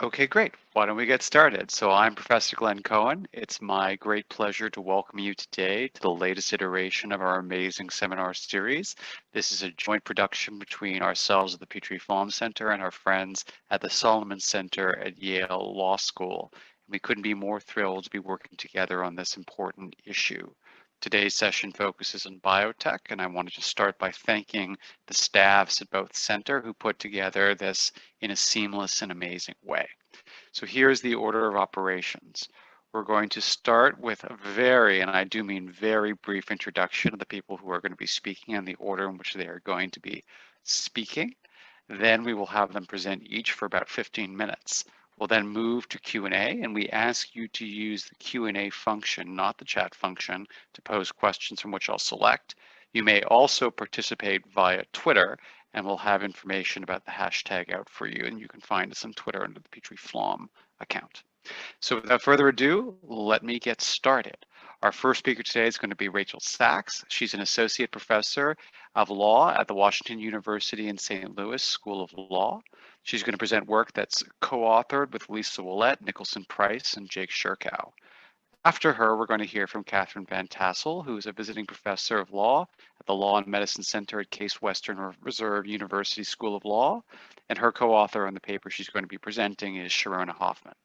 Okay, great. Why don't we get started? So I'm Professor Glenn Cohen. It's my great pleasure to welcome you today to the latest iteration of our amazing seminar series. This is a joint production between ourselves at the Petrie-Flom Center and our friends at the Solomon Center at Yale Law School. We couldn't be more thrilled to be working together on this important issue. Today's session focuses on biotech, and I wanted to start by thanking the staffs at both center who put together this in a seamless and amazing way. So here's the order of operations. We're going to start with a very, and I do mean very brief introduction of the people who are going to be speaking and the order in which they are going to be speaking. Then we will have them present each for about 15 minutes. We'll then move to Q&A, and we ask you to use the Q&A function, not the chat function, to pose questions from which I'll select. You may also participate via Twitter, and we'll have information about the hashtag out for you, and you can find us on Twitter under the Petrie-Flom account. So without further ado, let me get started. Our first speaker today is going to be Rachel Sachs. She's an associate professor of law at the Washington University in St. Louis School of Law. She's going to present work that's co-authored with Lisa Willett, Nicholson Price, and Jake Shirkow. After her, we're going to hear from Catherine Van Tassel, who is a visiting professor of law at the Law and Medicine Center at Case Western Reserve University School of Law, and her co-author on the paper she's going to be presenting is Sharona Hoffman.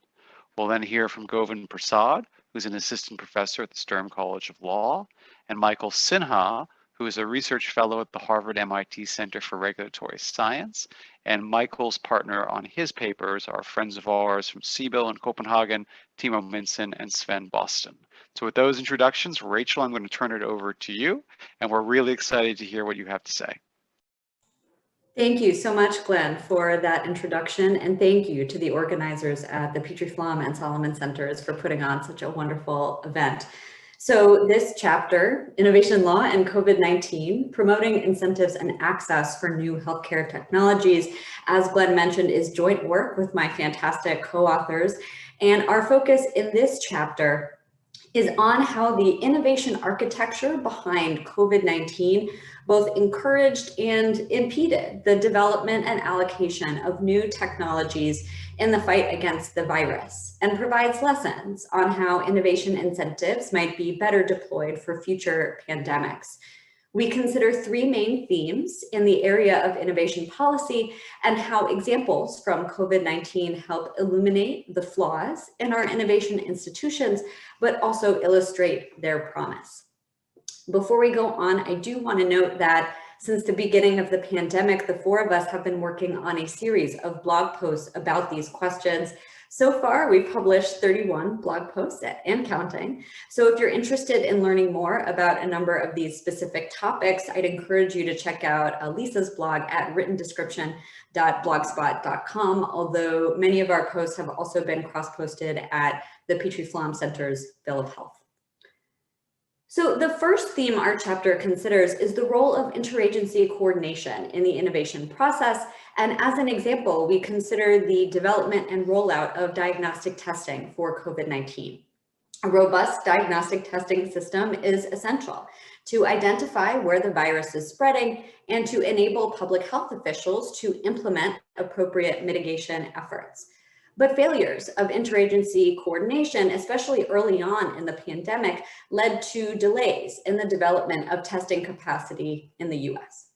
We'll then hear from Govind Prasad, who's an assistant professor at the Sturm College of Law, and Michael Sinha, who is a research fellow at the Harvard-MIT Center for Regulatory Science. And Michael's partner on his papers are friends of ours from Sibyl in Copenhagen, Timo Minson, and Sven Boston. So with those introductions, Rachel, I'm going to turn it over to you, and we're really excited to hear what you have to say. Thank you so much, Glenn, for that introduction, and thank you to the organizers at the Petrie-Flom and Solomon Centers for putting on such a wonderful event. So this chapter, Innovation Law and COVID-19, Promoting Incentives and Access for New Healthcare Technologies, as Glenn mentioned, is joint work with my fantastic co-authors. And our focus in this chapter is on how the innovation architecture behind COVID-19 both encouraged and impeded the development and allocation of new technologies in the fight against the virus, and provides lessons on how innovation incentives might be better deployed for future pandemics. We consider three main themes in the area of innovation policy and how examples from COVID-19 help illuminate the flaws in our innovation institutions, but also illustrate their promise. Before we go on, I do want to note that since the beginning of the pandemic, the four of us have been working on a series of blog posts about these questions. So far, we've published 31 blog posts and counting. So if you're interested in learning more about a number of these specific topics, I'd encourage you to check out Lisa's blog at writtendescription.blogspot.com, although many of our posts have also been cross-posted at the Petrie-Flom Center's Bill of Health. So the first theme our chapter considers is the role of interagency coordination in the innovation process. And as an example, we consider the development and rollout of diagnostic testing for COVID-19. A robust diagnostic testing system is essential to identify where the virus is spreading and to enable public health officials to implement appropriate mitigation efforts. But failures of interagency coordination, especially early on in the pandemic, led to delays in the development of testing capacity in the US.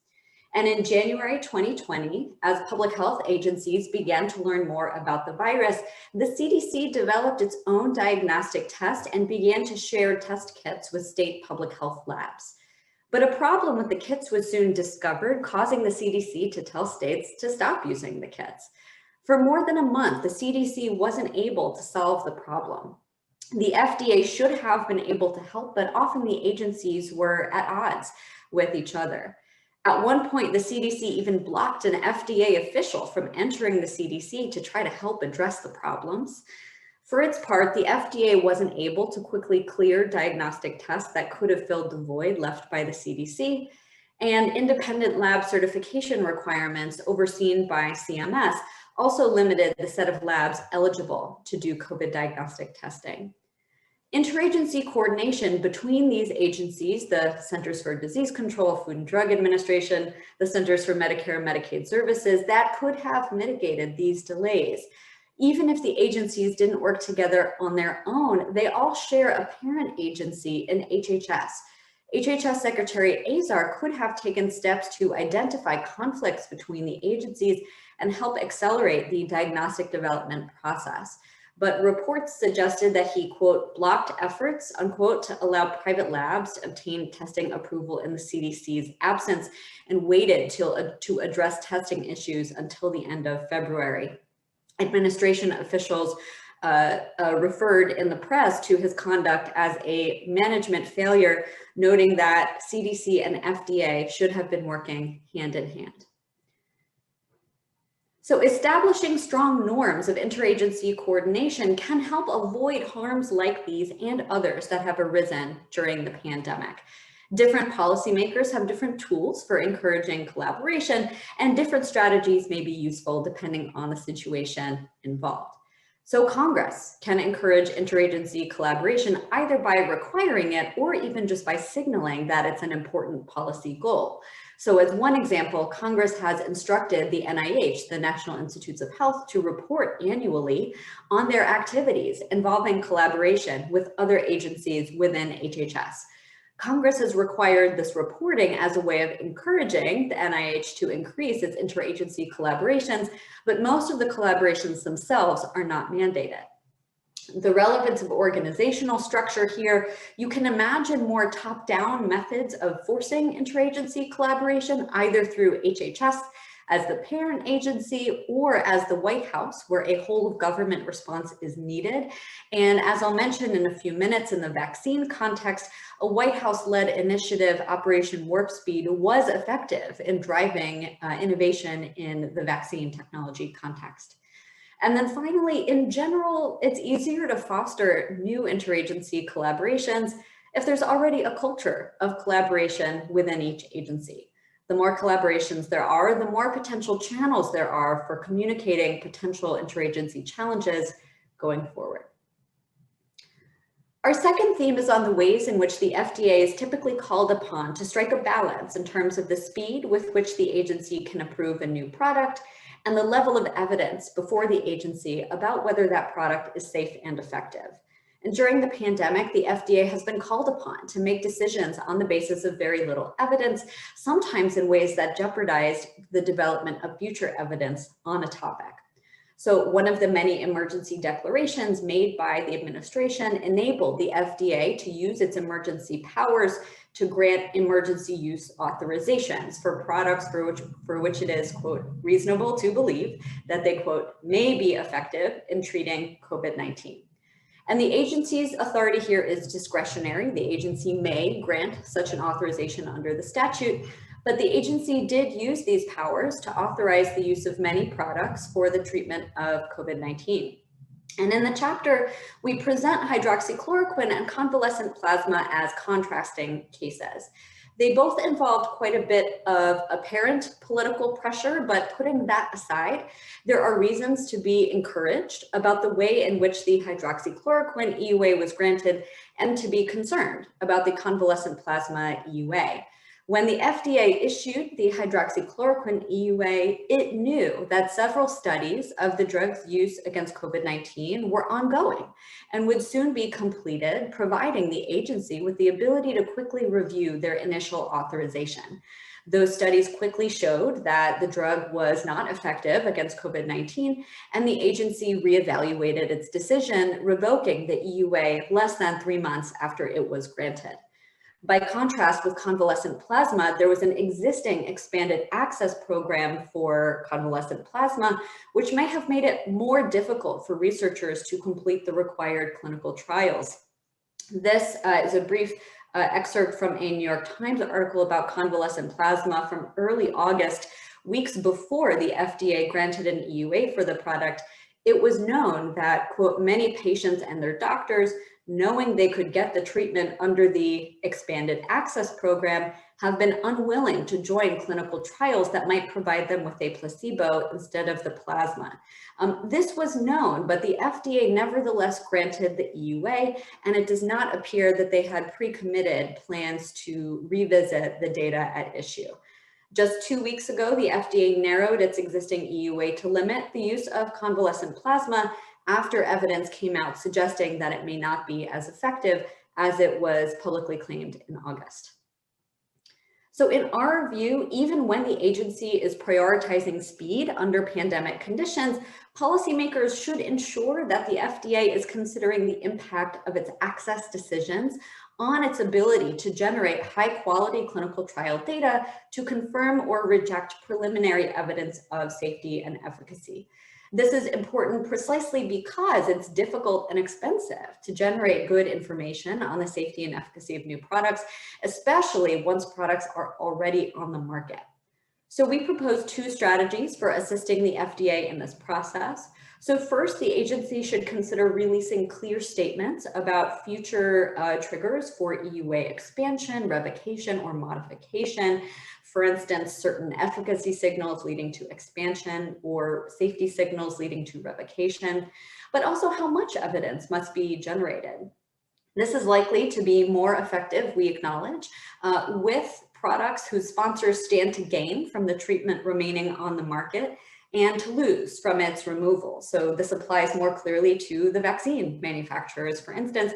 And in January 2020, as public health agencies began to learn more about the virus, the CDC developed its own diagnostic test and began to share test kits with state public health labs. But a problem with the kits was soon discovered, causing the CDC to tell states to stop using the kits. For more than a month, the CDC wasn't able to solve the problem. The FDA should have been able to help, but often the agencies were at odds with each other. At one point, the CDC even blocked an FDA official from entering the CDC to try to help address the problems. For its part, the FDA wasn't able to quickly clear diagnostic tests that could have filled the void left by the CDC, and independent lab certification requirements overseen by CMS also limited the set of labs eligible to do COVID diagnostic testing. Interagency coordination between these agencies, the Centers for Disease Control, Food and Drug Administration, the Centers for Medicare and Medicaid Services, that could have mitigated these delays. Even if the agencies didn't work together on their own, they all share a parent agency in HHS. HHS Secretary Azar could have taken steps to identify conflicts between the agencies and help accelerate the diagnostic development process. But reports suggested that he, quote, blocked efforts, unquote, to allow private labs to obtain testing approval in the CDC's absence and waited to address testing issues until the end of February. Administration officials referred in the press to his conduct as a management failure, noting that CDC and FDA should have been working hand in hand. So establishing strong norms of interagency coordination can help avoid harms like these and others that have arisen during the pandemic. Different policymakers have different tools for encouraging collaboration, and different strategies may be useful depending on the situation involved. So Congress can encourage interagency collaboration either by requiring it or even just by signaling that it's an important policy goal. So as one example, Congress has instructed the NIH, the National Institutes of Health, to report annually on their activities involving collaboration with other agencies within HHS. Congress has required this reporting as a way of encouraging the NIH to increase its interagency collaborations, but most of the collaborations themselves are not mandated. The relevance of organizational structure here, you can imagine more top-down methods of forcing interagency collaboration, either through HHS as the parent agency or as the White House, where a whole of government response is needed. And as I'll mention in a few minutes in the vaccine context, a White House-led initiative, Operation Warp Speed, was effective in driving innovation in the vaccine technology context. And then finally, in general, it's easier to foster new interagency collaborations if there's already a culture of collaboration within each agency. The more collaborations there are, the more potential channels there are for communicating potential interagency challenges going forward. Our second theme is on the ways in which the FDA is typically called upon to strike a balance in terms of the speed with which the agency can approve a new product and the level of evidence before the agency about whether that product is safe and effective. And during the pandemic, the FDA has been called upon to make decisions on the basis of very little evidence, sometimes in ways that jeopardized the development of future evidence on a topic. So one of the many emergency declarations made by the administration enabled the FDA to use its emergency powers to grant emergency use authorizations for products for which it is, quote, reasonable to believe that they, quote, may be effective in treating COVID-19. And the agency's authority here is discretionary. The agency may grant such an authorization under the statute, but the agency did use these powers to authorize the use of many products for the treatment of COVID-19. And in the chapter, we present hydroxychloroquine and convalescent plasma as contrasting cases. They both involved quite a bit of apparent political pressure, but putting that aside, there are reasons to be encouraged about the way in which the hydroxychloroquine EUA was granted and to be concerned about the convalescent plasma EUA. When the FDA issued the hydroxychloroquine EUA, it knew that several studies of the drug's use against COVID-19 were ongoing and would soon be completed, providing the agency with the ability to quickly review their initial authorization. Those studies quickly showed that the drug was not effective against COVID-19, and the agency reevaluated its decision, revoking the EUA less than 3 months after it was granted. By contrast with convalescent plasma, there was an existing expanded access program for convalescent plasma, which may have made it more difficult for researchers to complete the required clinical trials. This is a brief excerpt from a New York Times article about convalescent plasma from early August, weeks before the FDA granted an EUA for the product. It was known that, quote, many patients and their doctors, knowing they could get the treatment under the expanded access program, have been unwilling to join clinical trials that might provide them with a placebo instead of the plasma. This was known, but the FDA nevertheless granted the EUA, and it does not appear that they had pre-committed plans to revisit the data at issue. Just 2 weeks ago, the FDA narrowed its existing EUA to limit the use of convalescent plasma after evidence came out suggesting that it may not be as effective as it was publicly claimed in August. So in our view, even when the agency is prioritizing speed under pandemic conditions, policymakers should ensure that the FDA is considering the impact of its access decisions on its ability to generate high-quality clinical trial data to confirm or reject preliminary evidence of safety and efficacy. This is important precisely because it's difficult and expensive to generate good information on the safety and efficacy of new products, especially once products are already on the market. So we propose 2 strategies for assisting the FDA in this process. So first, the agency should consider releasing clear statements about future triggers for EUA expansion, revocation, or modification. For instance, certain efficacy signals leading to expansion or safety signals leading to revocation, but also how much evidence must be generated. This is likely to be more effective, we acknowledge, with products whose sponsors stand to gain from the treatment remaining on the market and to lose from its removal. So this applies more clearly to the vaccine manufacturers, for instance,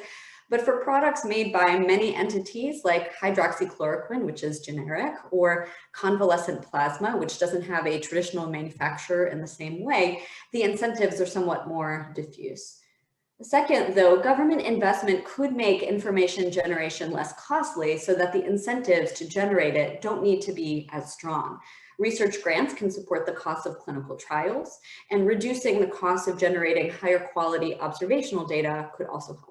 but for products made by many entities like hydroxychloroquine, which is generic, or convalescent plasma, which doesn't have a traditional manufacturer in the same way, the incentives are somewhat more diffuse. Second, though, government investment could make information generation less costly so that the incentives to generate it don't need to be as strong. Research grants can support the cost of clinical trials, and reducing the cost of generating higher quality observational data could also help.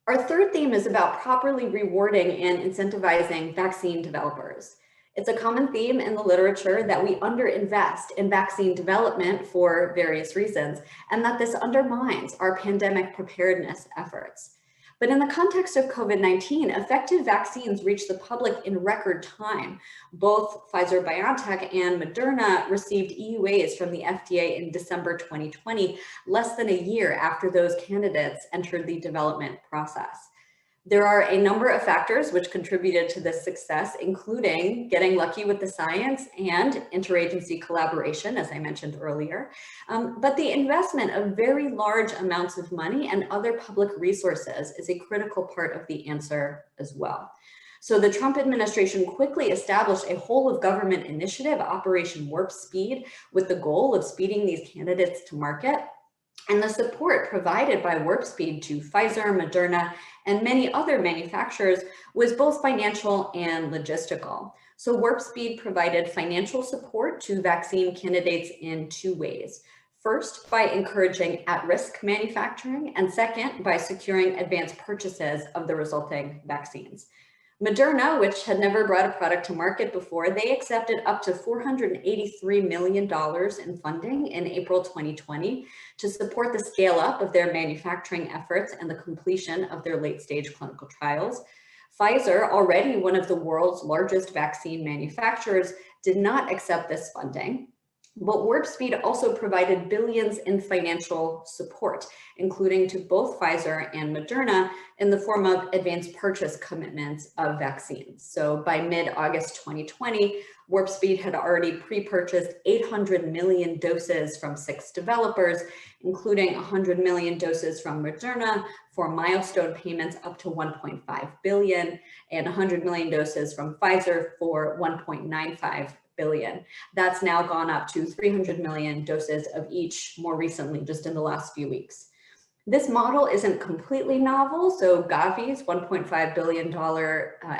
Our third theme is about properly rewarding and incentivizing vaccine developers. It's a common theme in the literature that we underinvest in vaccine development for various reasons, and that this undermines our pandemic preparedness efforts. But in the context of COVID-19, effective vaccines reach the public in record time. Both Pfizer, Biotech, and Moderna received EUAs from the FDA in December 2020, less than a year after those candidates entered the development process. There are a number of factors which contributed to this success, including getting lucky with the science and interagency collaboration, as I mentioned earlier. But the investment of very large amounts of money and other public resources is a critical part of the answer as well. So the Trump administration quickly established a whole of government initiative, Operation Warp Speed, with the goal of speeding these candidates to market. And the support provided by Warp Speed to Pfizer, Moderna, and many other manufacturers was both financial and logistical. So Warp Speed provided financial support to vaccine candidates in 2 ways. First, by encouraging at-risk manufacturing, and second, by securing advanced purchases of the resulting vaccines. Moderna, which had never brought a product to market before, they accepted up to $483 million in funding in April 2020 to support the scale up of their manufacturing efforts and the completion of their late-stage clinical trials. Pfizer, already one of the world's largest vaccine manufacturers, did not accept this funding. But Warp Speed also provided billions in financial support, including to both Pfizer and Moderna in the form of advanced purchase commitments of vaccines. So by mid-August 2020, Warp Speed had already pre-purchased 800 million doses from 6 developers, including 100 million doses from Moderna for milestone payments up to 1.5 billion, and 100 million doses from Pfizer for 1.95 billion. That's now gone up to 300 million doses of each more recently, just in the last few weeks. This model isn't completely novel. So Gavi's $1.5 billion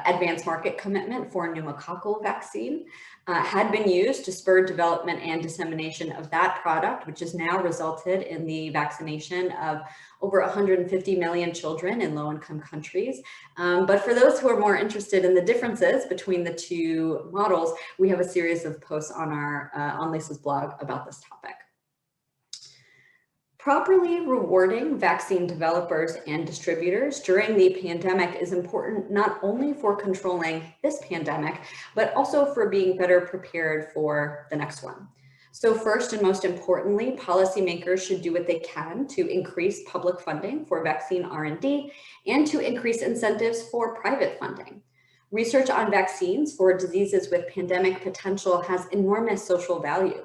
advanced market commitment for pneumococcal vaccine had been used to spur development and dissemination of that product, which has now resulted in the vaccination of over 150 million children in low-income countries. But for those who are more interested in the differences between the 2 models, we have a series of posts on on Lisa's blog about this topic. Properly rewarding vaccine developers and distributors during the pandemic is important not only for controlling this pandemic, but also for being better prepared for the next one. So first and most importantly, policymakers should do what they can to increase public funding for vaccine R&D and to increase incentives for private funding. Research on vaccines for diseases with pandemic potential has enormous social value,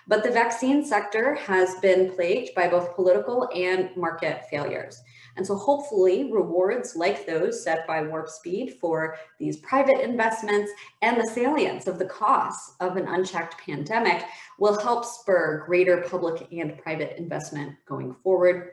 but the vaccine sector has been plagued by both political and market failures. And so hopefully rewards like those set by Warp Speed for these private investments and the salience of the costs of an unchecked pandemic will help spur greater public and private investment going forward.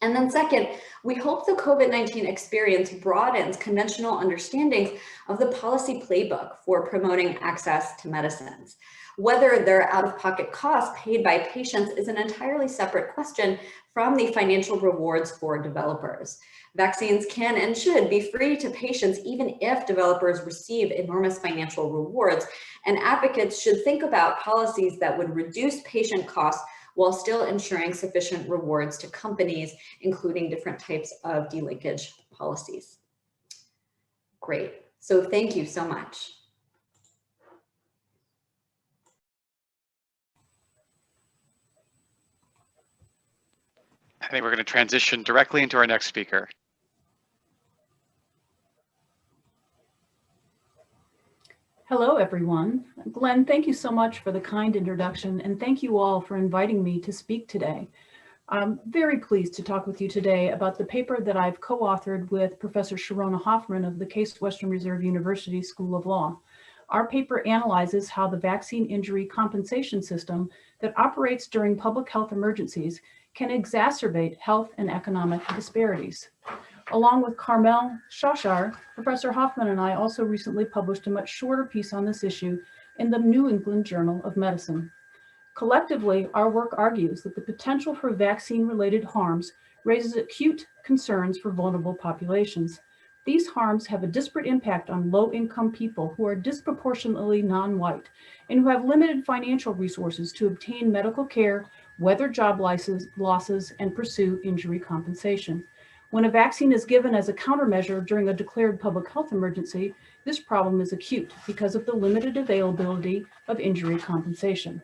And then second, we hope the COVID-19 experience broadens conventional understandings of the policy playbook for promoting access to medicines. Whether they're out-of-pocket costs paid by patients is an entirely separate question from the financial rewards for developers. Vaccines can and should be free to patients even if developers receive enormous financial rewards, and advocates should think about policies that would reduce patient costs while still ensuring sufficient rewards to companies, including different types of delinkage policies. Great, so thank you so much. I think we're going to transition directly into our next speaker. Hello, everyone. Glenn, thank you so much for the kind introduction, and thank you all for inviting me to speak today. I'm very pleased to talk with you today about the paper that I've co-authored with Professor Sharona Hoffman of the Case Western Reserve University School of Law. Our paper analyzes how the vaccine injury compensation system that operates during public health emergencies can exacerbate health and economic disparities. Along with Carmel Shashar, Professor Hoffman and I also recently published a much shorter piece on this issue in the New England Journal of Medicine. Collectively, our work argues that the potential for vaccine-related harms raises acute concerns for vulnerable populations. These harms have a disparate impact on low-income people who are disproportionately non-white and who have limited financial resources to obtain medical care, weather job losses, and pursue injury compensation. When a vaccine is given as a countermeasure during a declared public health emergency, this problem is acute because of the limited availability of injury compensation.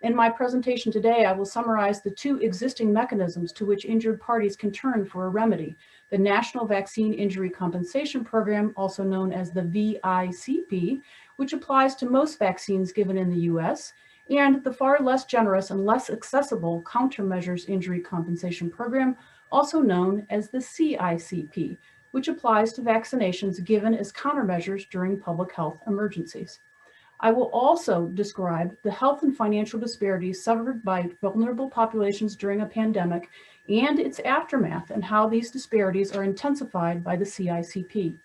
In my presentation today, I will summarize the two existing mechanisms to which injured parties can turn for a remedy: the National Vaccine Injury Compensation Program, also known as the VICP, which applies to most vaccines given in the US, and the far less generous and less accessible Countermeasures Injury Compensation Program, also known as the CICP, which applies to vaccinations given as countermeasures during public health emergencies. I will also describe the health and financial disparities suffered by vulnerable populations during a pandemic and its aftermath, and how these disparities are intensified by the CICP.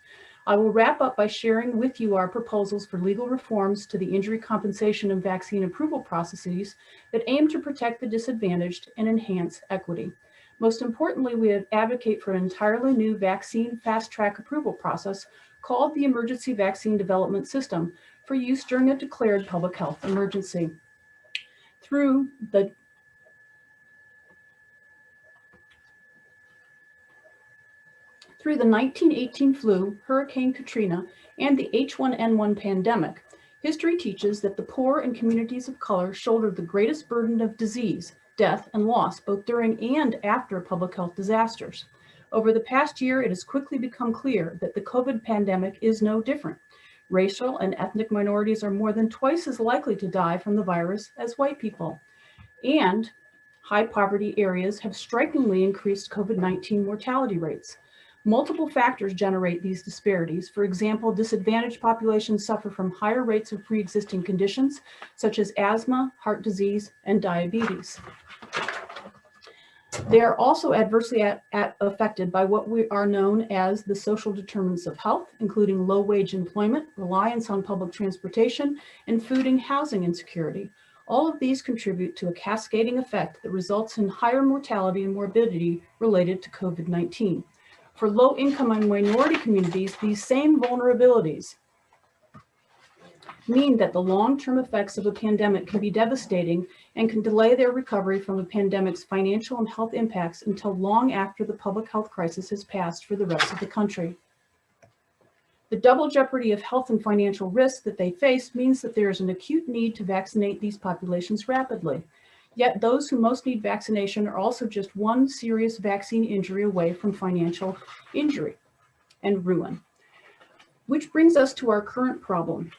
I will wrap up by sharing with you our proposals for legal reforms to the injury compensation and vaccine approval processes that aim to protect the disadvantaged and enhance equity. Most importantly, we advocate for an entirely new vaccine fast-track approval process called the Emergency Vaccine Development System for use during a declared public health emergency. Through the 1918 flu, Hurricane Katrina, and the H1N1 pandemic, history teaches that the poor and communities of color shouldered the greatest burden of disease, death, and loss, both during and after public health disasters. Over the past year, it has quickly become clear that the COVID pandemic is no different. Racial and ethnic minorities are more than twice as likely to die from the virus as white people. And high poverty areas have strikingly increased COVID-19 mortality rates. Multiple factors generate these disparities. For example, disadvantaged populations suffer from higher rates of pre-existing conditions, such as asthma, heart disease, and diabetes. They are also adversely affected by what we are known as the social determinants of health, including low wage employment, reliance on public transportation, and food and housing insecurity. All of these contribute to a cascading effect that results in higher mortality and morbidity related to COVID-19. For low-income and minority communities, these same vulnerabilities mean that the long-term effects of a pandemic can be devastating and can delay their recovery from a pandemic's financial and health impacts until long after the public health crisis has passed for the rest of the country. The double jeopardy of health and financial risks that they face means that there is an acute need to vaccinate these populations rapidly. Yet those who most need vaccination are also just one serious vaccine injury away from financial injury and ruin. Which brings us to our current problem.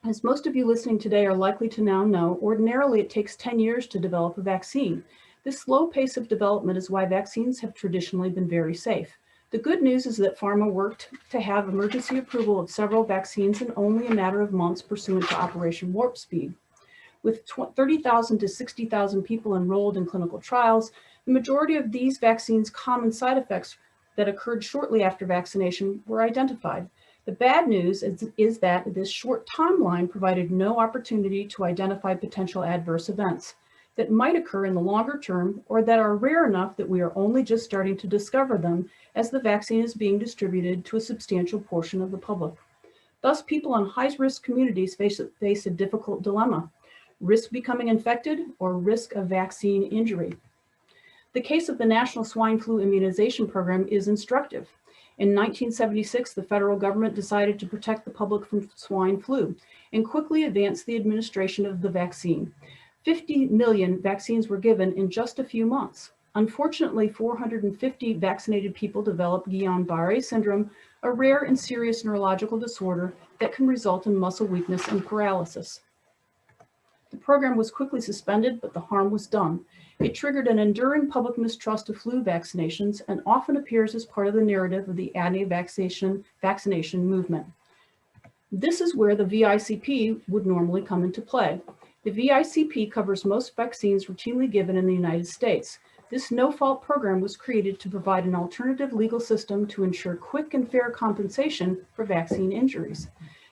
As most of you listening today are likely to now know, ordinarily it takes 10 years to develop a vaccine. This slow pace of development is why vaccines have traditionally been very safe. The good news is that pharma worked to have emergency approval of several vaccines in only a matter of months pursuant to Operation Warp Speed. With 30,000 to 60,000 people enrolled in clinical trials, the majority of these vaccines' common side effects that occurred shortly after vaccination were identified. The bad news is that this short timeline provided no opportunity to identify potential adverse events that might occur in the longer term or that are rare enough that we are only just starting to discover them as the vaccine is being distributed to a substantial portion of the public. Thus, people in high-risk communities face a difficult dilemma: risk becoming infected or risk of vaccine injury. The case of the National Swine Flu Immunization Program is instructive. In 1976, the federal government decided to protect the public from swine flu and quickly advanced the administration of the vaccine. 50 million vaccines were given in just a few months. Unfortunately, 450 vaccinated people developed Guillain-Barré syndrome, a rare and serious neurological disorder that can result in muscle weakness and paralysis. The program was quickly suspended, but the harm was done. It triggered an enduring public mistrust of flu vaccinations and often appears as part of the narrative of the anti-vaccination movement. This is where the VICP would normally come into play. The VICP covers most vaccines routinely given in the United States. This no-fault program was created to provide an alternative legal system to ensure quick and fair compensation for vaccine injuries,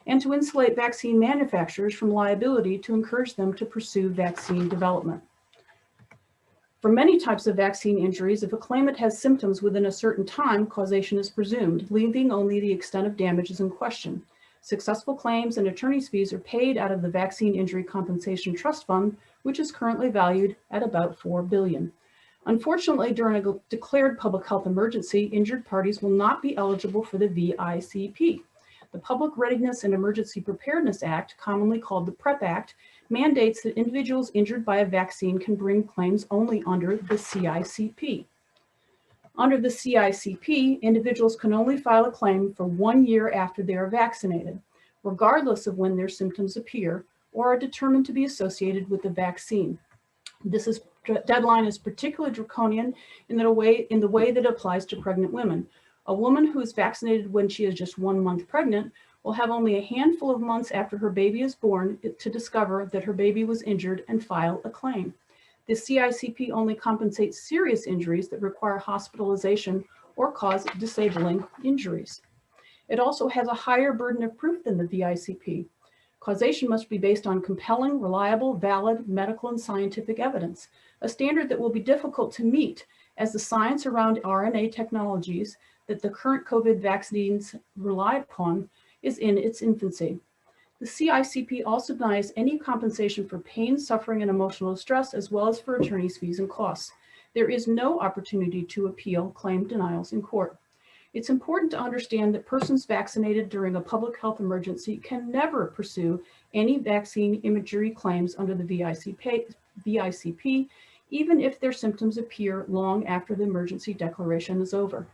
and to insulate vaccine manufacturers from liability to encourage them to pursue vaccine development. For many types of vaccine injuries, if a claimant has symptoms within a certain time, causation is presumed, leaving only the extent of damages in question. Successful claims and attorney's fees are paid out of the Vaccine Injury Compensation Trust Fund, which is currently valued at about $4 billion. Unfortunately, during a declared public health emergency, injured parties will not be eligible for the VICP. The Public Readiness and Emergency Preparedness Act, commonly called the PrEP Act, mandates that individuals injured by a vaccine can bring claims only under the CICP. Under the CICP, individuals can only file a claim for 1 year after they are vaccinated, regardless of when their symptoms appear or are determined to be associated with the vaccine. This deadline is particularly draconian in the way that it applies to pregnant women. A woman who is vaccinated when she is just 1 month pregnant will have only a handful of months after her baby is born to discover that her baby was injured and file a claim. The CICP only compensates serious injuries that require hospitalization or cause disabling injuries. It also has a higher burden of proof than the VICP. Causation must be based on compelling, reliable, valid medical and scientific evidence, a standard that will be difficult to meet as the science around RNA technologies that the current COVID vaccines rely upon is in its infancy. The CICP also denies any compensation for pain, suffering, and emotional distress, as well as for attorney's fees and costs. There is no opportunity to appeal claim denials in court. It's important to understand that persons vaccinated during a public health emergency can never pursue any vaccine injury claims under the VICP, even if their symptoms appear long after the emergency declaration is over.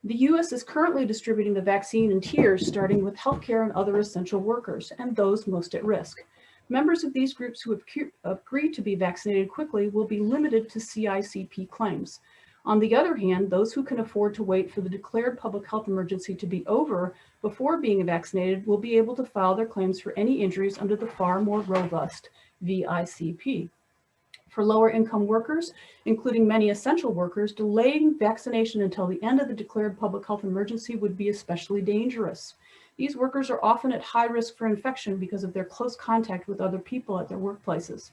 The U.S. is currently distributing the vaccine in tiers, starting with healthcare and other essential workers, and those most at risk. Members of these groups who have agreed to be vaccinated quickly will be limited to CICP claims. On the other hand, those who can afford to wait for the declared public health emergency to be over before being vaccinated will be able to file their claims for any injuries under the far more robust VICP. For lower income workers, including many essential workers, delaying vaccination until the end of the declared public health emergency would be especially dangerous. These workers are often at high risk for infection because of their close contact with other people at their workplaces.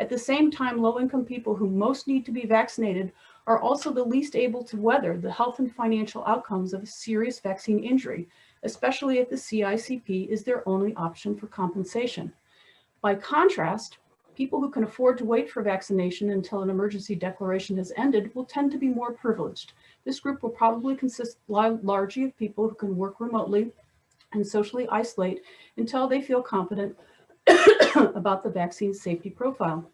At the same time, low-income people who most need to be vaccinated are also the least able to weather the health and financial outcomes of a serious vaccine injury, especially if the CICP is their only option for compensation. By contrast, people who can afford to wait for vaccination until an emergency declaration has ended will tend to be more privileged. This group will probably consist largely of people who can work remotely and socially isolate until they feel confident about the vaccine's safety profile.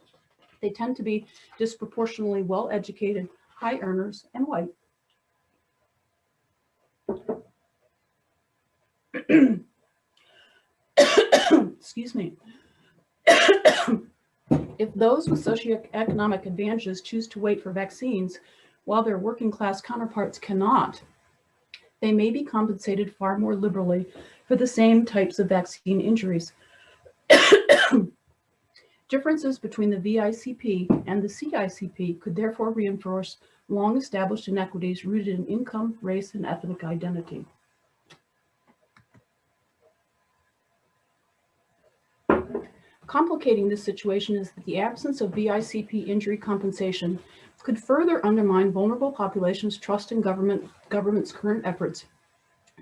They tend to be disproportionately well-educated, high earners, and white. Excuse me. If those with socioeconomic advantages choose to wait for vaccines while their working class counterparts cannot, they may be compensated far more liberally for the same types of vaccine injuries. Differences between the VICP and the CICP could therefore reinforce long-established inequities rooted in income, race, and ethnic identity. Complicating this situation is that the absence of VICP injury compensation could further undermine vulnerable populations' trust in government's current efforts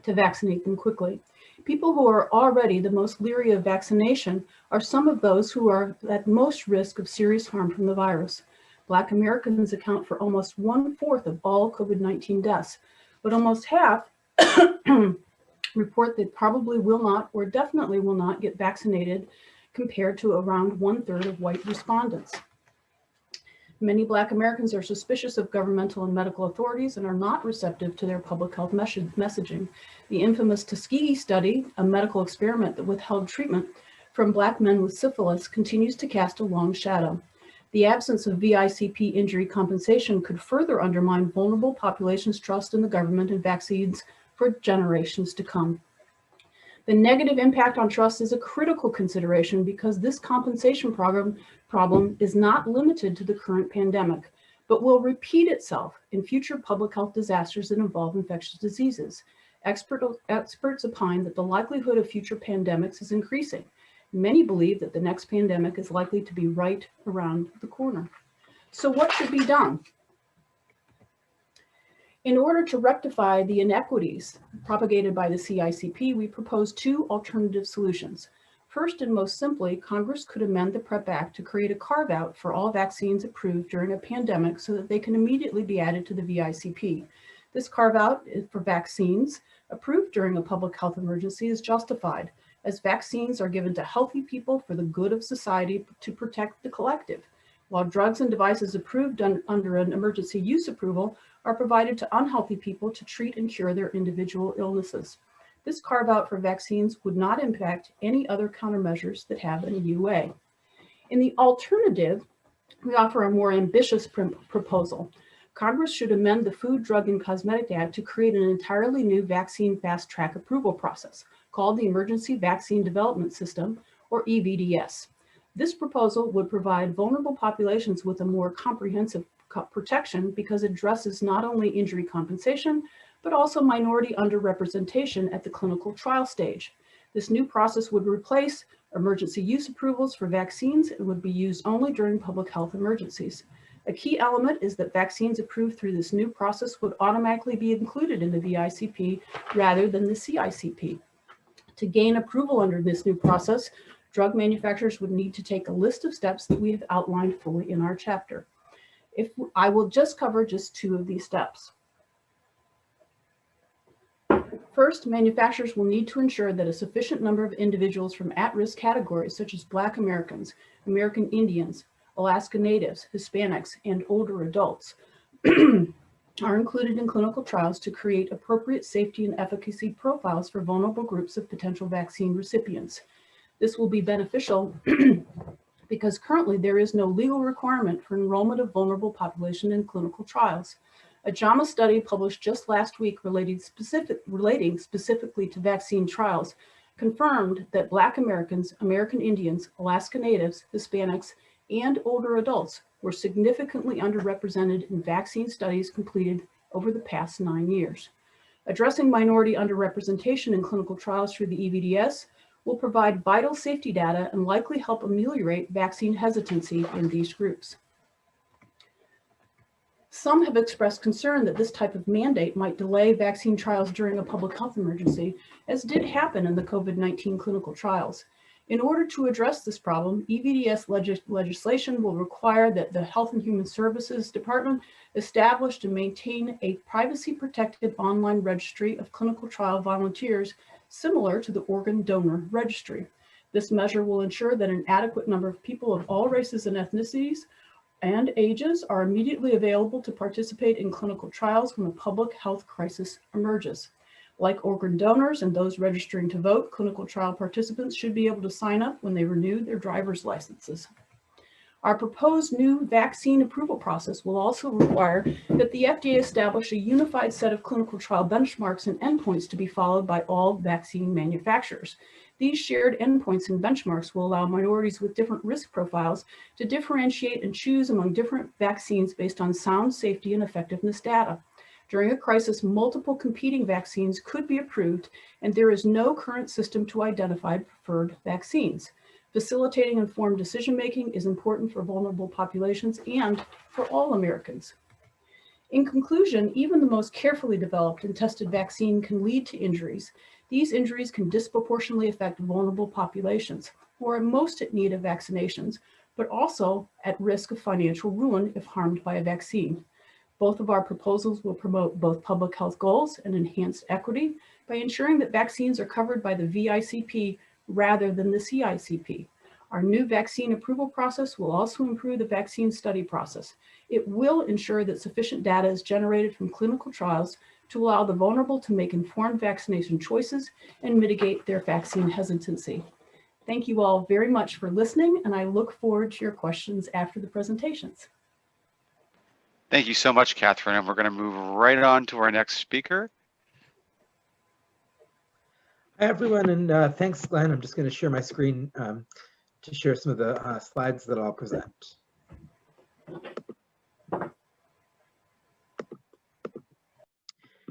to vaccinate them quickly. People who are already the most leery of vaccination are some of those who are at most risk of serious harm from the virus. Black Americans account for almost 1/4 of all COVID-19 deaths, but almost half report they probably will not or definitely will not get vaccinated, compared to around 1/3 of white respondents. Many Black Americans are suspicious of governmental and medical authorities and are not receptive to their public health messaging. The infamous Tuskegee study, a medical experiment that withheld treatment from Black men with syphilis, continues to cast a long shadow. The absence of VICP injury compensation could further undermine vulnerable populations' trust in the government and vaccines for generations to come. The negative impact on trust is a critical consideration because this compensation problem is not limited to the current pandemic, but will repeat itself in future public health disasters that involve infectious diseases. Experts opine that the likelihood of future pandemics is increasing. Many believe that the next pandemic is likely to be right around the corner. So what should be done? In order to rectify the inequities propagated by the CICP, we propose two alternative solutions. First and most simply, Congress could amend the PrEP Act to create a carve-out for all vaccines approved during a pandemic so that they can immediately be added to the VICP. This carve-out for vaccines approved during a public health emergency is justified, as vaccines are given to healthy people for the good of society to protect the collective, while drugs and devices approved under an emergency use approval are provided to unhealthy people to treat and cure their individual illnesses. This carve-out for vaccines would not impact any other countermeasures that have an EUA. In the alternative, we offer a more ambitious proposal. Congress should amend the Food, Drug, and Cosmetic Act to create an entirely new vaccine fast-track approval process called the Emergency Vaccine Development System, or EVDS. This proposal would provide vulnerable populations with a more comprehensive protection because it addresses not only injury compensation, but also minority underrepresentation at the clinical trial stage. This new process would replace emergency use approvals for vaccines and would be used only during public health emergencies. A key element is that vaccines approved through this new process would automatically be included in the VICP rather than the CICP. To gain approval under this new process, drug manufacturers would need to take a list of steps that we have outlined fully in our chapter. I will just cover two of these steps. First, manufacturers will need to ensure that a sufficient number of individuals from at-risk categories such as Black Americans, American Indians, Alaska Natives, Hispanics, and older adults are included in clinical trials to create appropriate safety and efficacy profiles for vulnerable groups of potential vaccine recipients. This will be beneficial because currently there is no legal requirement for enrollment of vulnerable population in clinical trials. A JAMA study published just last week relating specifically to vaccine trials confirmed that Black Americans, American Indians, Alaska Natives, Hispanics, and older adults were significantly underrepresented in vaccine studies completed over the past 9 years. Addressing minority underrepresentation in clinical trials through the EVDS will provide vital safety data and likely help ameliorate vaccine hesitancy in these groups. Some have expressed concern that this type of mandate might delay vaccine trials during a public health emergency, as did happen in the COVID-19 clinical trials. In order to address this problem, EVDS legislation will require that the Health and Human Services Department establish and maintain a privacy-protected online registry of clinical trial volunteers similar to the organ donor registry. This measure will ensure that an adequate number of people of all races and ethnicities and ages are immediately available to participate in clinical trials when a public health crisis emerges. Like organ donors and those registering to vote, clinical trial participants should be able to sign up when they renew their driver's licenses. Our proposed new vaccine approval process will also require that the FDA establish a unified set of clinical trial benchmarks and endpoints to be followed by all vaccine manufacturers. These shared endpoints and benchmarks will allow minorities with different risk profiles to differentiate and choose among different vaccines based on sound safety and effectiveness data. During a crisis, multiple competing vaccines could be approved, and there is no current system to identify preferred vaccines. Facilitating informed decision-making is important for vulnerable populations and for all Americans. In conclusion, even the most carefully developed and tested vaccine can lead to injuries. These injuries can disproportionately affect vulnerable populations who are most at need of vaccinations, but also at risk of financial ruin if harmed by a vaccine. Both of our proposals will promote both public health goals and enhanced equity by ensuring that vaccines are covered by the VICP rather than the CICP. Our new vaccine approval process will also improve the vaccine study process. It will ensure that sufficient data is generated from clinical trials to allow the vulnerable to make informed vaccination choices and mitigate their vaccine hesitancy. Thank you all very much for listening, and I look forward to your questions after the presentations. Thank you so much, Catherine. And we're going to move right on to our next speaker. Hi, everyone, and thanks, Glenn. I'm just going to share my screen to share some of the slides that I'll present.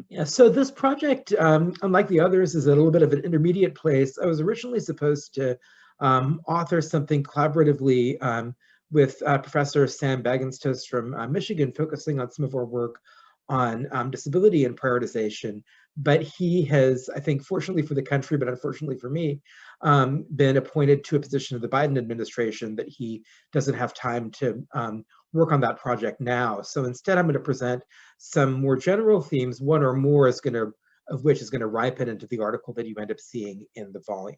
Yeah, so this project, unlike the others, is a little bit of an intermediate place. I was originally supposed to author something collaboratively with Professor Sam Bagenstos from Michigan, focusing on some of our work on disability and prioritization. But he has, I think, fortunately for the country, but unfortunately for me, been appointed to a position of the Biden administration that he doesn't have time to work on that project now. So instead, I'm going to present some more general themes, one or more of which is going to ripen into the article that you end up seeing in the volume.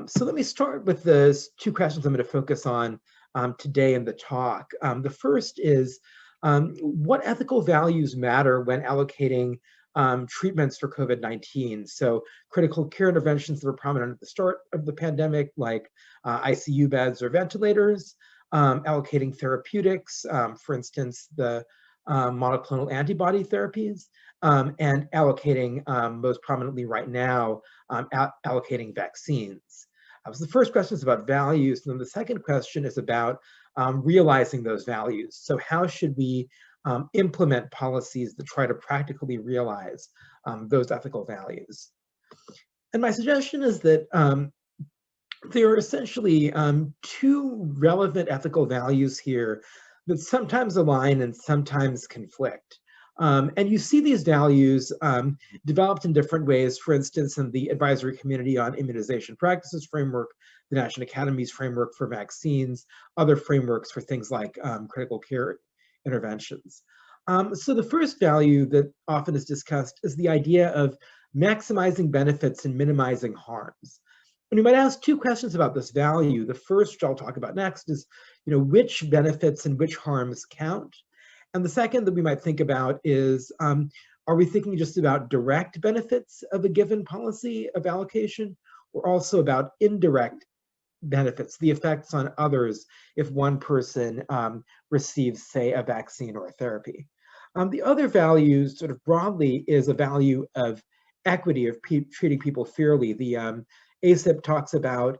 So let me start with the two questions I'm going to focus on today in the talk. The first is, what ethical values matter when allocating treatments for COVID-19? So critical care interventions that were prominent at the start of the pandemic, like ICU beds or ventilators, allocating therapeutics, for instance, the monoclonal antibody therapies, and allocating, most prominently right now, allocating vaccines. So the first question is about values, and then the second question is about realizing those values. So how should we implement policies that try to practically realize those ethical values? And my suggestion is that there are essentially two relevant ethical values here that sometimes align and sometimes conflict. And you see these values developed in different ways, for instance, in the Advisory Committee on Immunization Practices framework, the National Academy's framework for vaccines, other frameworks for things like critical care interventions. So the first value that often is discussed is the idea of maximizing benefits and minimizing harms. And you might ask two questions about this value. The first, which I'll talk about next, is which benefits and which harms count? And the second that we might think about is, are we thinking just about direct benefits of a given policy of allocation, or also about indirect benefits, the effects on others if one person receives, say, a vaccine or a therapy? The other value, sort of broadly, is a value of equity, of treating people fairly. The ACIP talks about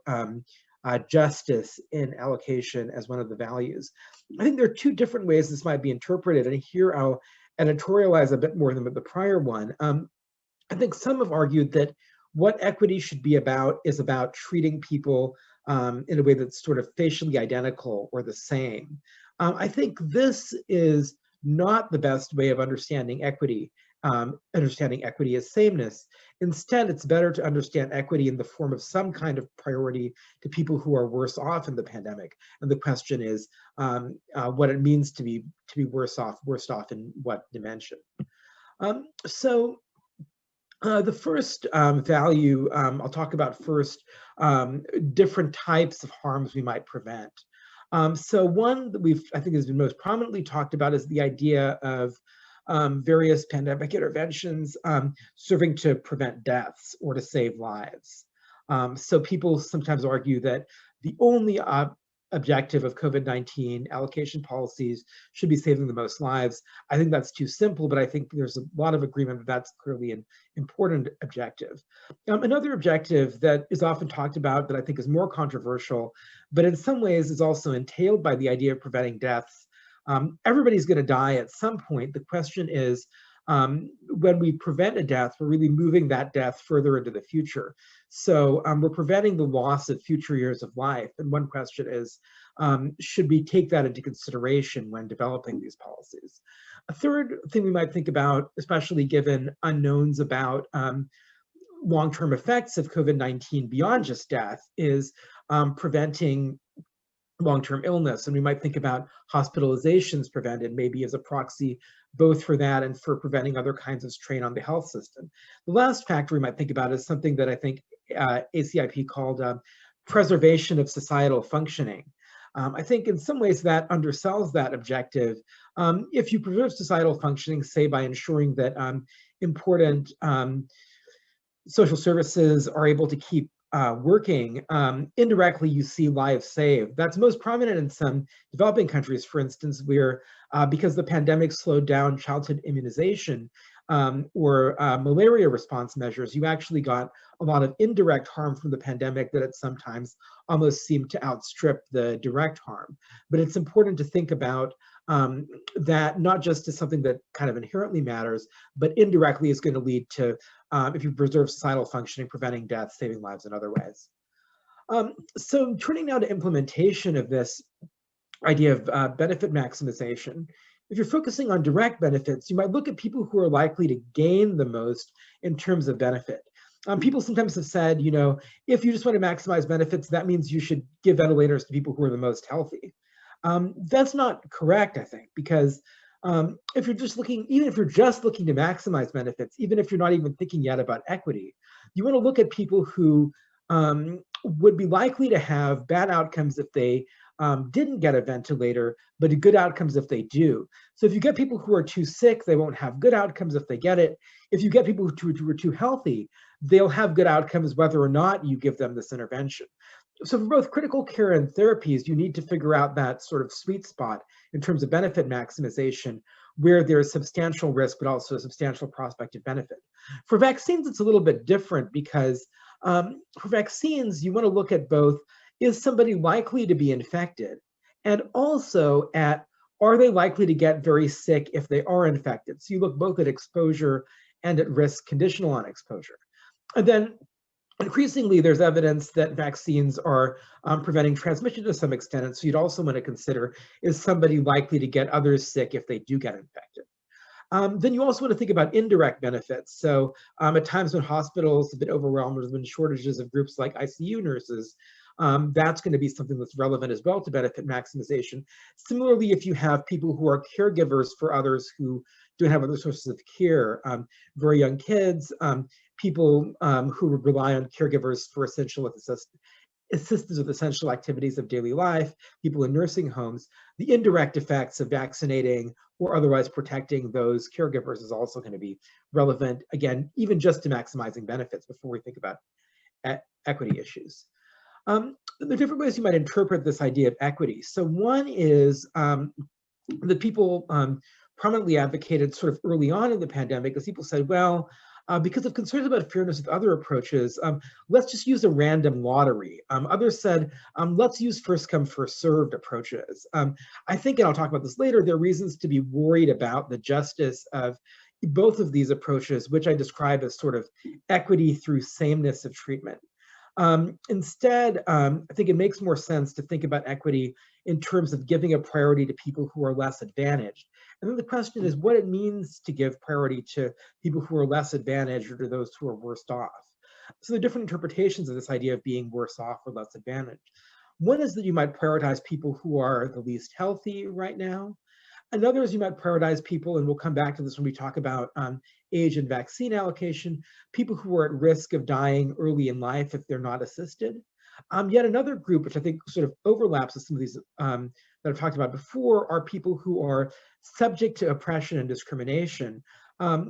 justice in allocation as one of the values. I think there are two different ways this might be interpreted, and here I'll editorialize a bit more than with the prior one. I think some have argued that what equity should be about is about treating people in a way that's sort of facially identical or the same. I think this is not the best way of understanding equity as sameness. Instead, it's better to understand equity in the form of some kind of priority to people who are worse off in the pandemic. And the question is what it means to be worse off in what dimension. So the first value I'll talk about first, different types of harms we might prevent. So one that I think has been most prominently talked about is the idea of various pandemic interventions serving to prevent deaths or to save lives. So people sometimes argue that the only objective of COVID-19 allocation policies should be saving the most lives. I think that's too simple, but I think there's a lot of agreement that that's clearly an important objective. Another objective that is often talked about that I think is more controversial, but in some ways is also entailed by the idea of preventing deaths. Everybody's going to die at some point. The question is, when we prevent a death, we're really moving that death further into the future. So we're preventing the loss of future years of life. And one question is, should we take that into consideration when developing these policies? A third thing we might think about, especially given unknowns about long-term effects of COVID-19 beyond just death, is preventing long-term illness. And we might think about hospitalizations prevented maybe as a proxy both for that and for preventing other kinds of strain on the health system. The last factor we might think about is something that I think ACIP called preservation of societal functioning. I think in some ways that undersells that objective. If you preserve societal functioning, say by ensuring that important social services are able to keep working, indirectly you see lives saved. That's most prominent in some developing countries, for instance, where because the pandemic slowed down childhood immunization or malaria response measures, you actually got a lot of indirect harm from the pandemic that at sometimes almost seemed to outstrip the direct harm. But it's important to think about that not just as something that kind of inherently matters, but indirectly is going to lead to, if you preserve societal functioning, preventing death, saving lives in other ways. So turning now to implementation of this idea of benefit maximization, if you're focusing on direct benefits, you might look at people who are likely to gain the most in terms of benefit. People sometimes have said, you know, if you just want to maximize benefits, that means you should give ventilators to people who are the most healthy. That's not correct, I think, because if you're just looking, even if you're just looking to maximize benefits, even if you're not even thinking yet about equity, you want to look at people who would be likely to have bad outcomes if they didn't get a ventilator, but good outcomes if they do. So if you get people who are too sick, they won't have good outcomes if they get it. If you get people who are too healthy, they'll have good outcomes whether or not you give them this intervention. So for both critical care and therapies, you need to figure out that sort of sweet spot in terms of benefit maximization, where there's substantial risk, but also a substantial prospective benefit. For vaccines, it's a little bit different because for vaccines, you want to look at both, is somebody likely to be infected? And also at, are they likely to get very sick if they are infected? So you look both at exposure and at risk conditional on exposure. And then increasingly, there's evidence that vaccines are preventing transmission to some extent. And so you'd also want to consider, is somebody likely to get others sick if they do get infected? Then you also want to think about indirect benefits. So at times when hospitals have been overwhelmed, there's been shortages of groups like ICU nurses. That's going to be something that's relevant as well to benefit maximization. Similarly, if you have people who are caregivers for others who don't have other sources of care, very young kids, people who rely on caregivers for assistance with essential activities of daily life, people in nursing homes, the indirect effects of vaccinating or otherwise protecting those caregivers is also going to be relevant, again, even just to maximizing benefits before we think about equity issues. There are different ways you might interpret this idea of equity. So one is that people prominently advocated sort of early on in the pandemic, as people said, well, because of concerns about fairness with other approaches, let's just use a random lottery. Others said, let's use first come, first served approaches. I think, and I'll talk about this later, there are reasons to be worried about the justice of both of these approaches, which I describe as sort of equity through sameness of treatment. Instead, I think it makes more sense to think about equity in terms of giving a priority to people who are less advantaged. And then the question is what it means to give priority to people who are less advantaged or to those who are worse off. So there are different interpretations of this idea of being worse off or less advantaged. One is that you might prioritize people who are the least healthy right now. Another is you might prioritize people, and we'll come back to this when we talk about age and vaccine allocation, people who are at risk of dying early in life if they're not assisted. Yet another group, which I think sort of overlaps with some of these that I've talked about before are people who are subject to oppression and discrimination.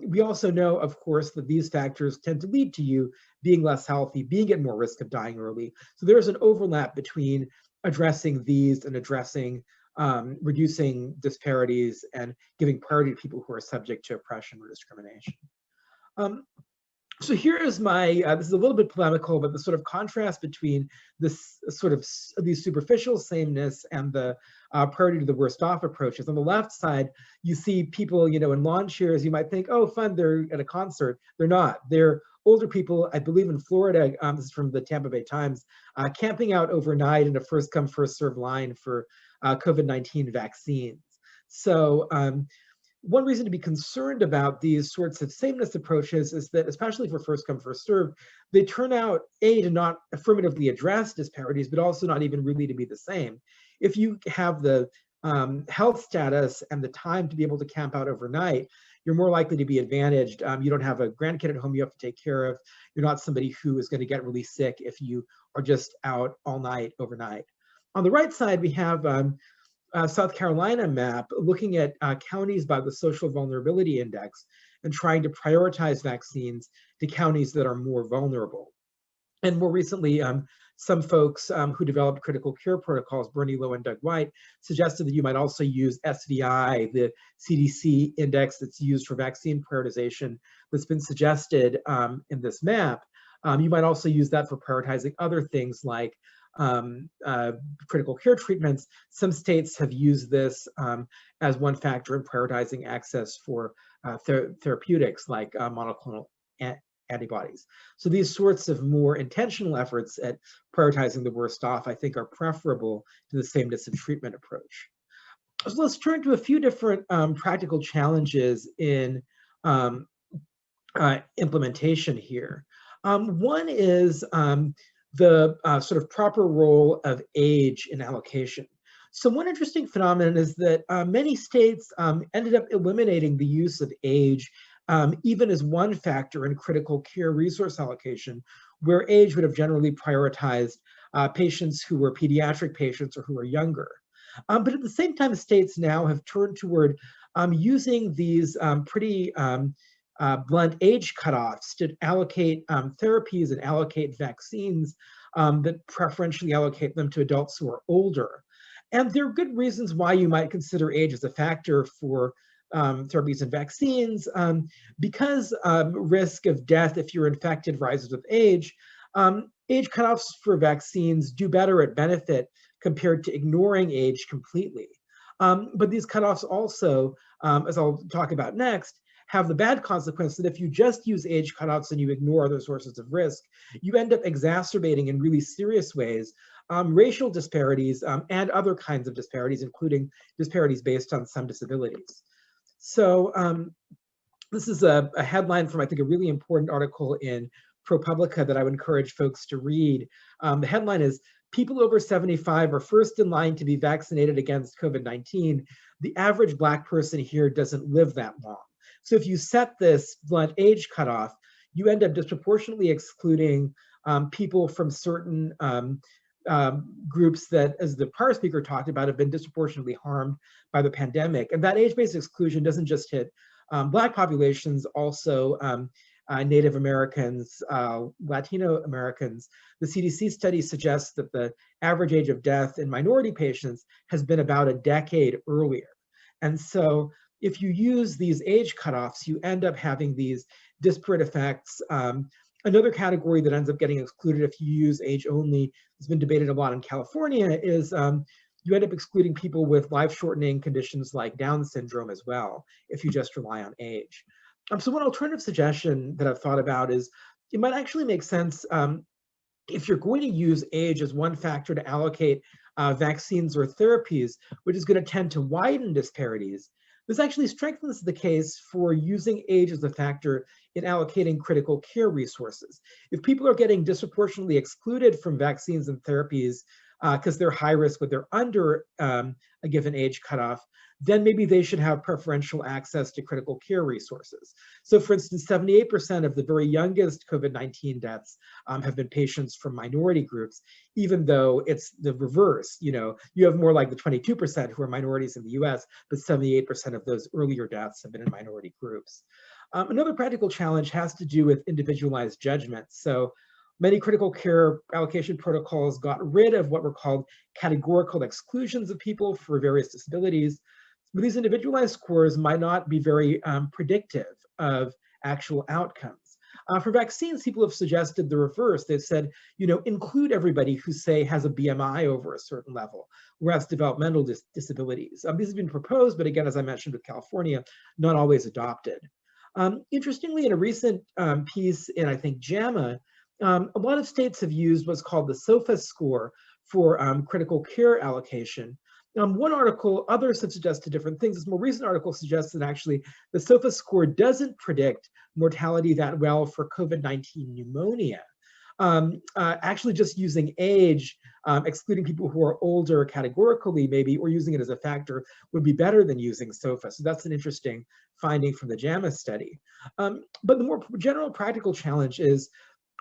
We also know, of course, that these factors tend to lead to you being less healthy, being at more risk of dying early. So there's an overlap between addressing these and addressing reducing disparities and giving priority to people who are subject to oppression or discrimination. So here is my, this is a little bit polemical, but the sort of contrast between this sort of these superficial sameness and the priority to the worst off approaches. On the left side, you see people, you know, in lawn chairs, you might think, oh, fun, they're at a concert. They're not. They're older people, I believe in Florida, this is from the Tampa Bay Times, camping out overnight in a first come, first served line for COVID-19 vaccines. So, one reason to be concerned about these sorts of sameness approaches is that, especially for first come, first served, they turn out, A, to not affirmatively address disparities, but also not even really to be the same. If you have the health status and the time to be able to camp out overnight, you're more likely to be advantaged. You don't have a grandkid at home you have to take care of. You're not somebody who is going to get really sick if you are just out all night overnight. On the right side, we have South Carolina map looking at counties by the social vulnerability index and trying to prioritize vaccines to counties that are more vulnerable. And more recently, some folks who developed critical care protocols, Bernie Lowe and Doug White, suggested that you might also use SVI, the CDC index that's used for vaccine prioritization that's been suggested in this map. You might also use that for prioritizing other things like critical care treatments. Some states have used this as one factor in prioritizing access for therapeutics like monoclonal antibodies. So these sorts of more intentional efforts at prioritizing the worst off, I think, are preferable to the sameness of treatment approach. So let's turn to a few different practical challenges in implementation here. One is the sort of proper role of age in allocation. So one interesting phenomenon is that many states ended up eliminating the use of age even as one factor in critical care resource allocation, where age would have generally prioritized patients who were pediatric patients or who are younger. But at the same time, states now have turned toward using these pretty blunt age cutoffs to allocate therapies and allocate vaccines that preferentially allocate them to adults who are older. And there are good reasons why you might consider age as a factor for therapies and vaccines, because risk of death if you're infected rises with age. Age cutoffs for vaccines do better at benefit compared to ignoring age completely. But these cutoffs also, as I'll talk about next, have the bad consequence that if you just use age cutoffs and you ignore other sources of risk, you end up exacerbating in really serious ways racial disparities and other kinds of disparities, including disparities based on some disabilities. So this is a headline from, I think, a really important article in ProPublica that I would encourage folks to read. The headline is, "People over 75 are first in line to be vaccinated against COVID-19. The average Black person here doesn't live that long." So if you set this blunt age cutoff, you end up disproportionately excluding people from certain groups that, as the prior speaker talked about, have been disproportionately harmed by the pandemic. And that age-based exclusion doesn't just hit Black populations, also Native Americans, Latino Americans. The CDC study suggests that the average age of death in minority patients has been about a decade earlier. And so if you use these age cutoffs, you end up having these disparate effects. Another category that ends up getting excluded if you use age only, has been debated a lot in California, is you end up excluding people with life-shortening conditions like Down syndrome as well, if you just rely on age. So one alternative suggestion that I've thought about is it might actually make sense if you're going to use age as one factor to allocate vaccines or therapies, which is going to tend to widen disparities. This actually strengthens the case for using age as a factor in allocating critical care resources. If people are getting disproportionately excluded from vaccines and therapies because they're high risk, but they're under a given age cutoff, then maybe they should have preferential access to critical care resources. So for instance, 78% of the very youngest COVID-19 deaths have been patients from minority groups, even though it's the reverse. You have more like the 22% who are minorities in the US, but 78% of those earlier deaths have been in minority groups. Another practical challenge has to do with individualized judgment. So many critical care allocation protocols got rid of what were called categorical exclusions of people for various disabilities. But these individualized scores might not be very predictive of actual outcomes. For vaccines, people have suggested the reverse. They've said, include everybody who, say, has a BMI over a certain level, whereas developmental disabilities. These have been proposed, but again, as I mentioned with California, not always adopted. Interestingly, in a recent piece in, I think, JAMA, a lot of states have used what's called the SOFA score for critical care allocation. One article, others have suggested different things. This more recent article suggests that actually the SOFA score doesn't predict mortality that well for COVID-19 pneumonia. Actually just using age, excluding people who are older categorically maybe, or using it as a factor would be better than using SOFA. So that's an interesting finding from the JAMA study. But the more general practical challenge is,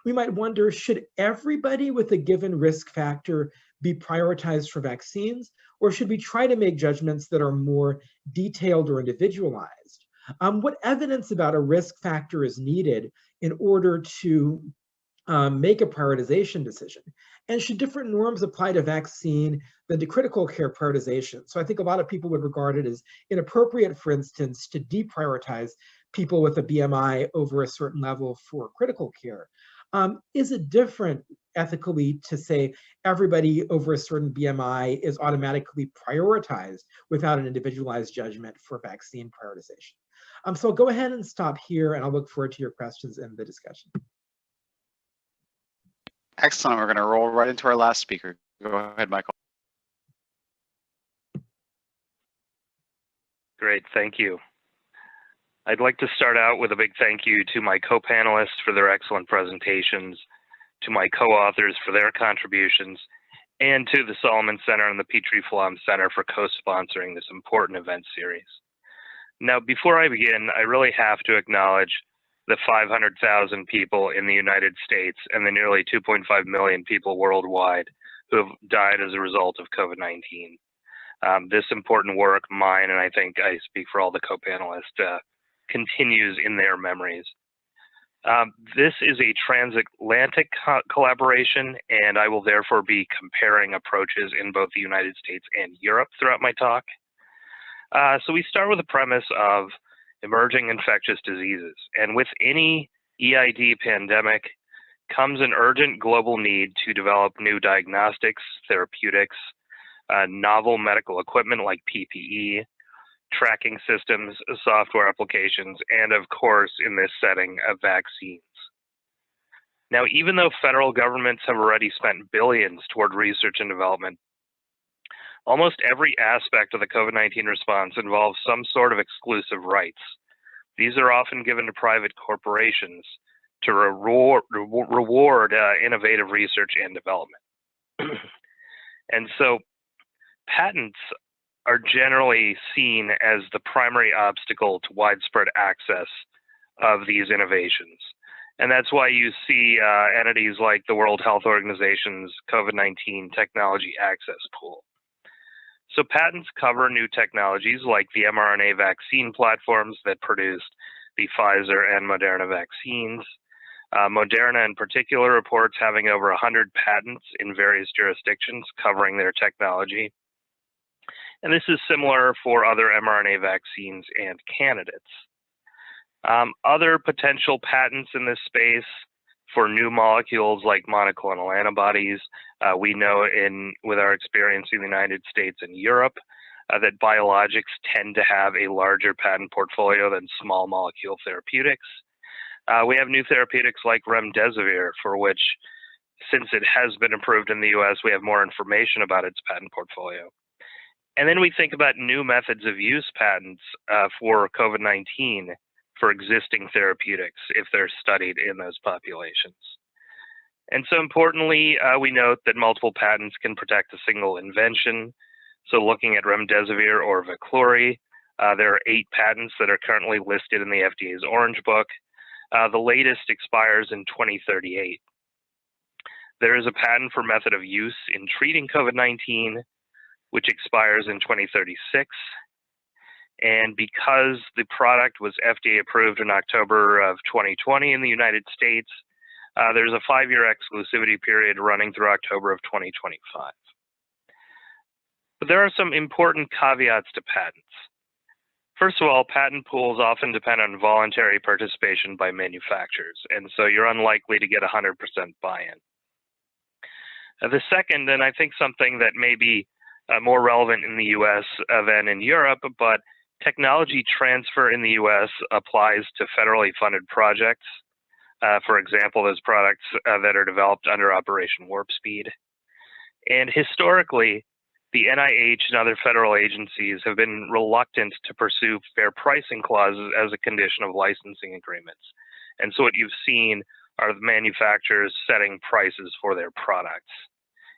we might wonder, should everybody with a given risk factor be prioritized for vaccines, or should we try to make judgments that are more detailed or individualized? What evidence about a risk factor is needed in order to make a prioritization decision? And should different norms apply to vaccine than to critical care prioritization? So I think a lot of people would regard it as inappropriate, for instance, to deprioritize people with a BMI over a certain level for critical care. Is it different ethically to say everybody over a certain BMI is automatically prioritized without an individualized judgment for vaccine prioritization? So I'll go ahead and stop here, and I'll look forward to your questions in the discussion. Excellent. We're going to roll right into our last speaker. Go ahead, Michael. Great, thank you. I'd like to start out with a big thank you to my co-panelists for their excellent presentations, to my co-authors for their contributions, and to the Solomon Center and the Petrie-Flom Center for co-sponsoring this important event series. Now, before I begin, I really have to acknowledge the 500,000 people in the United States and the nearly 2.5 million people worldwide who have died as a result of COVID-19. This important work, mine, and I think I speak for all the co-panelists, continues in their memories. This is a transatlantic collaboration, and I will therefore be comparing approaches in both the United States and Europe throughout my talk. So we start with the premise of emerging infectious diseases, and with any EID pandemic comes an urgent global need to develop new diagnostics, therapeutics, novel medical equipment like PPE, tracking systems, software applications, and of course, in this setting, vaccines. Now, even though federal governments have already spent billions toward research and development, almost every aspect of the COVID-19 response involves some sort of exclusive rights. These are often given to private corporations to reward innovative research and development. And so patents are generally seen as the primary obstacle to widespread access of these innovations. And that's why you see entities like the World Health Organization's COVID-19 Technology Access Pool. So patents cover new technologies like the mRNA vaccine platforms that produced the Pfizer and Moderna vaccines. Moderna in particular reports having over 100 patents in various jurisdictions covering their technology. And this is similar for other mRNA vaccines and candidates. Other potential patents in this space for new molecules like monoclonal antibodies, we know with our experience in the United States and Europe that biologics tend to have a larger patent portfolio than small molecule therapeutics. We have new therapeutics like remdesivir, for which, since it has been approved in the US, we have more information about its patent portfolio. And then we think about new methods of use patents for COVID-19 for existing therapeutics if they're studied in those populations. And so importantly, we note that multiple patents can protect a single invention. So looking at remdesivir or Veklury, there are 8 patents that are currently listed in the FDA's Orange Book. The latest expires in 2038. There is a patent for method of use in treating COVID-19, which expires in 2036. And because the product was FDA approved in October of 2020 in the United States, there's a 5-year exclusivity period running through October of 2025. But there are some important caveats to patents. First of all, patent pools often depend on voluntary participation by manufacturers, and so you're unlikely to get 100% buy-in. The second, and I think something that may be more relevant in the US than in Europe, but technology transfer in the US applies to federally funded projects. For example, those products that are developed under Operation Warp Speed. And historically, the NIH and other federal agencies have been reluctant to pursue fair pricing clauses as a condition of licensing agreements. And so what you've seen are the manufacturers setting prices for their products,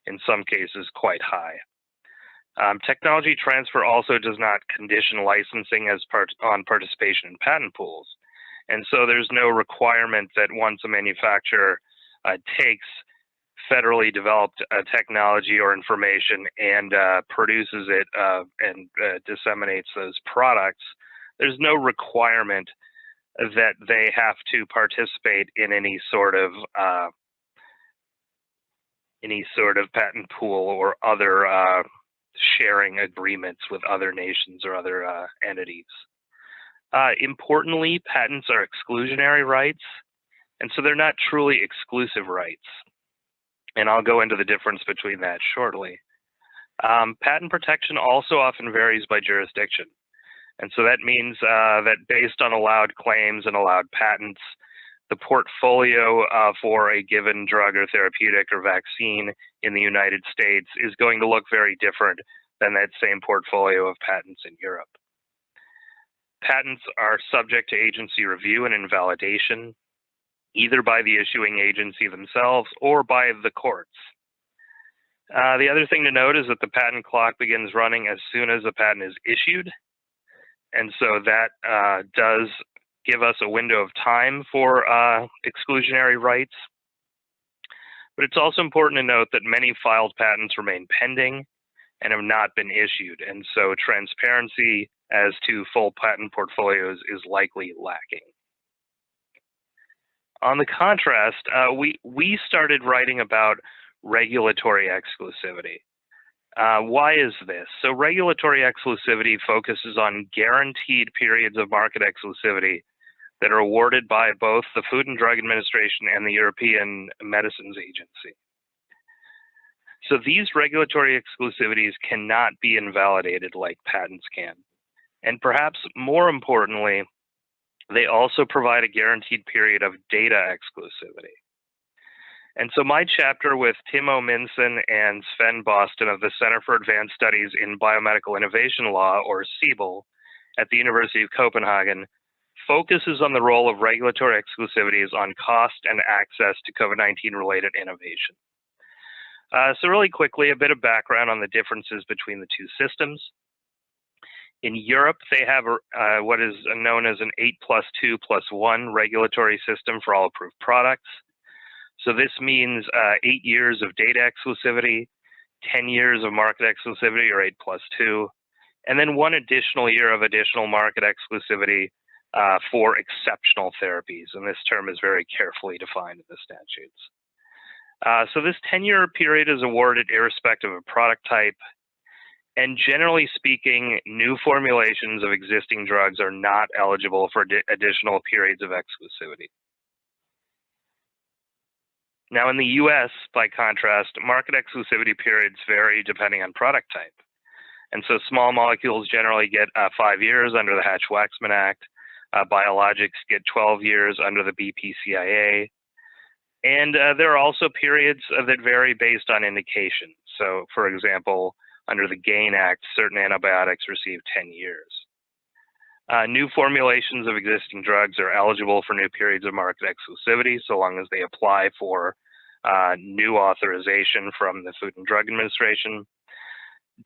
in some cases quite high. Technology transfer also does not condition licensing on participation in patent pools. And so there's no requirement that once a manufacturer takes federally developed technology or information and produces it and disseminates those products, there's no requirement that they have to participate in any sort of patent pool or other sharing agreements with other nations or other entities. Importantly, patents are exclusionary rights, and so they're not truly exclusive rights. And I'll go into the difference between that shortly. Patent protection also often varies by jurisdiction. And so that means that based on allowed claims and allowed patents, the portfolio for a given drug or therapeutic or vaccine in the United States is going to look very different than that same portfolio of patents in Europe. Patents are subject to agency review and invalidation, either by the issuing agency themselves or by the courts. The other thing to note is that the patent clock begins running as soon as the patent is issued. And so that does give us a window of time for exclusionary rights. But it's also important to note that many filed patents remain pending and have not been issued. And so transparency as to full patent portfolios is likely lacking. On the contrast, we started writing about regulatory exclusivity. Why is this? So regulatory exclusivity focuses on guaranteed periods of market exclusivity that are awarded by both the Food and Drug Administration and the European Medicines Agency. So these regulatory exclusivities cannot be invalidated like patents can. And perhaps more importantly, they also provide a guaranteed period of data exclusivity. And so my chapter with Timo Minson and Sven Boston of the Center for Advanced Studies in Biomedical Innovation Law, or CBIL, at the University of Copenhagen, focuses on the role of regulatory exclusivities on cost and access to COVID-19 related innovation. So really quickly, a bit of background on the differences between the two systems. In Europe, they have what is known as an 8+2+1 regulatory system for all approved products. So this means 8 years of data exclusivity, 10 years of market exclusivity, or 8+2, and then 1 additional year of additional market exclusivity for exceptional therapies. And this term is very carefully defined in the statutes. So this 10-year period is awarded irrespective of product type. And generally speaking, new formulations of existing drugs are not eligible for additional periods of exclusivity. Now in the US, by contrast, market exclusivity periods vary depending on product type. And so small molecules generally get 5 years under the Hatch-Waxman Act. Biologics get 12 years under the BPCIA. And there are also periods that vary based on indication. So for example, under the GAIN Act, certain antibiotics receive 10 years. New formulations of existing drugs are eligible for new periods of market exclusivity so long as they apply for new authorization from the Food and Drug Administration.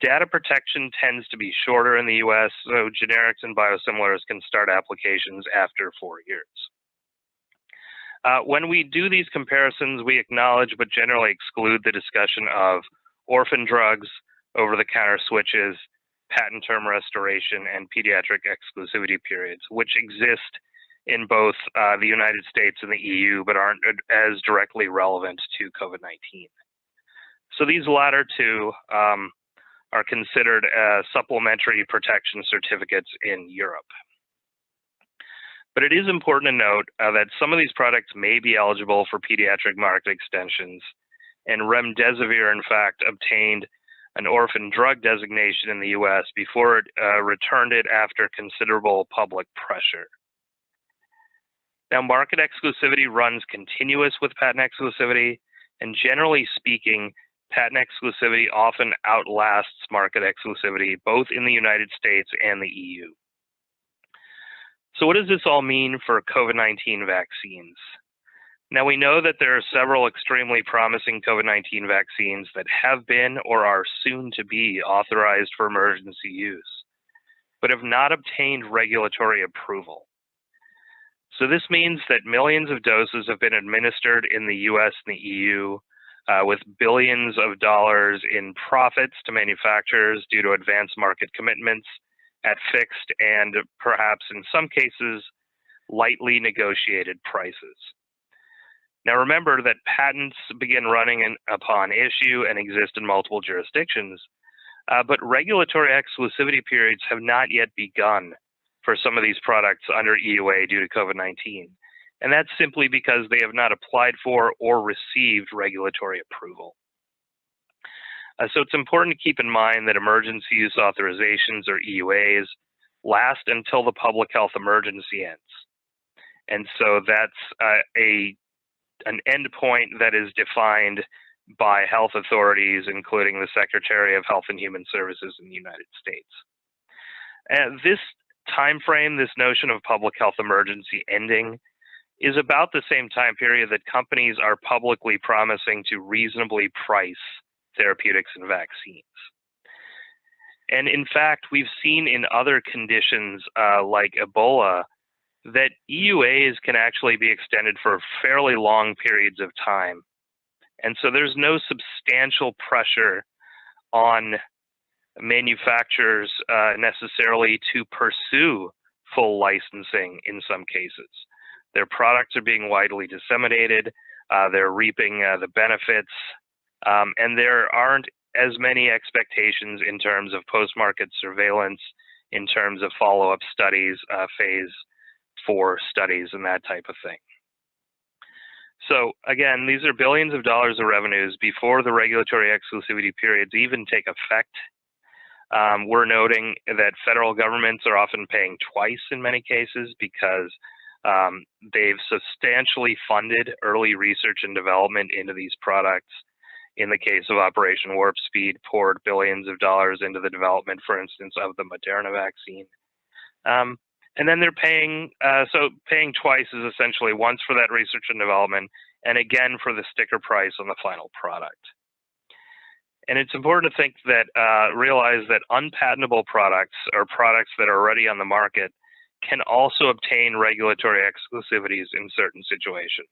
Data protection tends to be shorter in the US, so generics and biosimilars can start applications after 4 years. When we do these comparisons, we acknowledge but generally exclude the discussion of orphan drugs, over-the-counter switches, patent term restoration, and pediatric exclusivity periods, which exist in both the United States and the EU, but aren't as directly relevant to COVID-19. So these latter two are considered supplementary protection certificates in Europe. But it is important to note that some of these products may be eligible for pediatric market extensions, and remdesivir, in fact, obtained an orphan drug designation in the US before it returned it after considerable public pressure. Now, market exclusivity runs continuous with patent exclusivity, and generally speaking, patent exclusivity often outlasts market exclusivity, both in the United States and the EU. So what does this all mean for COVID-19 vaccines? Now, we know that there are several extremely promising COVID-19 vaccines that have been or are soon to be authorized for emergency use, but have not obtained regulatory approval. So this means that millions of doses have been administered in the US and the EU, with billions of dollars in profits to manufacturers due to advanced market commitments at fixed and perhaps in some cases lightly negotiated prices. Now remember that patents begin running upon issue and exist in multiple jurisdictions, but regulatory exclusivity periods have not yet begun for some of these products under EUA due to COVID-19. And that's simply because they have not applied for or received regulatory approval. So it's important to keep in mind that emergency use authorizations, or EUAs, last until the public health emergency ends. And so that's an endpoint that is defined by health authorities, including the Secretary of Health and Human Services in the United States. And this time frame, this notion of public health emergency ending, is about the same time period that companies are publicly promising to reasonably price therapeutics and vaccines. And in fact, we've seen in other conditions like Ebola that EUAs can actually be extended for fairly long periods of time. And so there's no substantial pressure on manufacturers necessarily to pursue full licensing in some cases. Their products are being widely disseminated, they're reaping the benefits, and there aren't as many expectations in terms of post-market surveillance, in terms of follow-up studies, phase 4 studies, and that type of thing. So again, these are billions of dollars of revenues before the regulatory exclusivity periods even take effect. We're noting that federal governments are often paying twice in many cases because they've substantially funded early research and development into these products. In the case of Operation Warp Speed, poured billions of dollars into the development, for instance, of the Moderna vaccine. And then they're paying, so paying twice is essentially once for that research and development, and again for the sticker price on the final product. And it's important to think that, realize that unpatentable products, or products that are already on the market, can also obtain regulatory exclusivities in certain situations.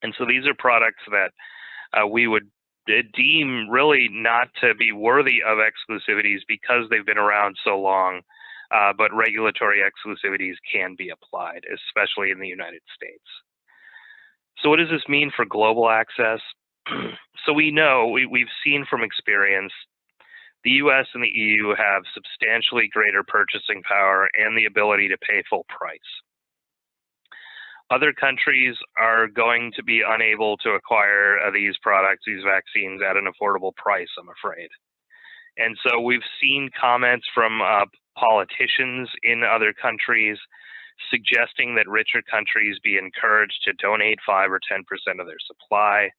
And so these are products that we would deem really not to be worthy of exclusivities because they've been around so long, but regulatory exclusivities can be applied, especially in the United States. So what does this mean for global access? So we know, we've seen from experience, the US and the EU have substantially greater purchasing power and the ability to pay full price. Other countries are going to be unable to acquire these products, these vaccines, at an affordable price, I'm afraid. And so we've seen comments from politicians in other countries suggesting that richer countries be encouraged to donate 5 or 10% of their supply.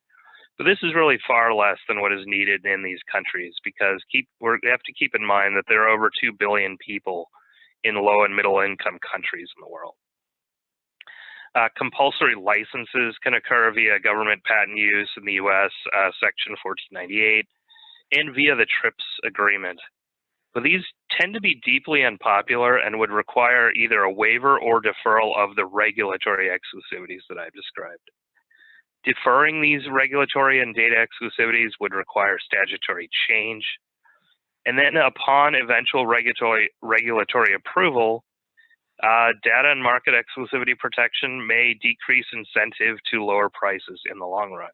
But this is really far less than what is needed in these countries, because we have to keep in mind that there are over 2 billion people in low and middle income countries in the world. Compulsory licenses can occur via government patent use in the US, Section 1498, and via the TRIPS agreement. But these tend to be deeply unpopular and would require either a waiver or deferral of the regulatory exclusivities that I've described. Deferring these regulatory and data exclusivities would require statutory change. And then upon eventual regulatory approval, data and market exclusivity protection may decrease incentive to lower prices in the long run.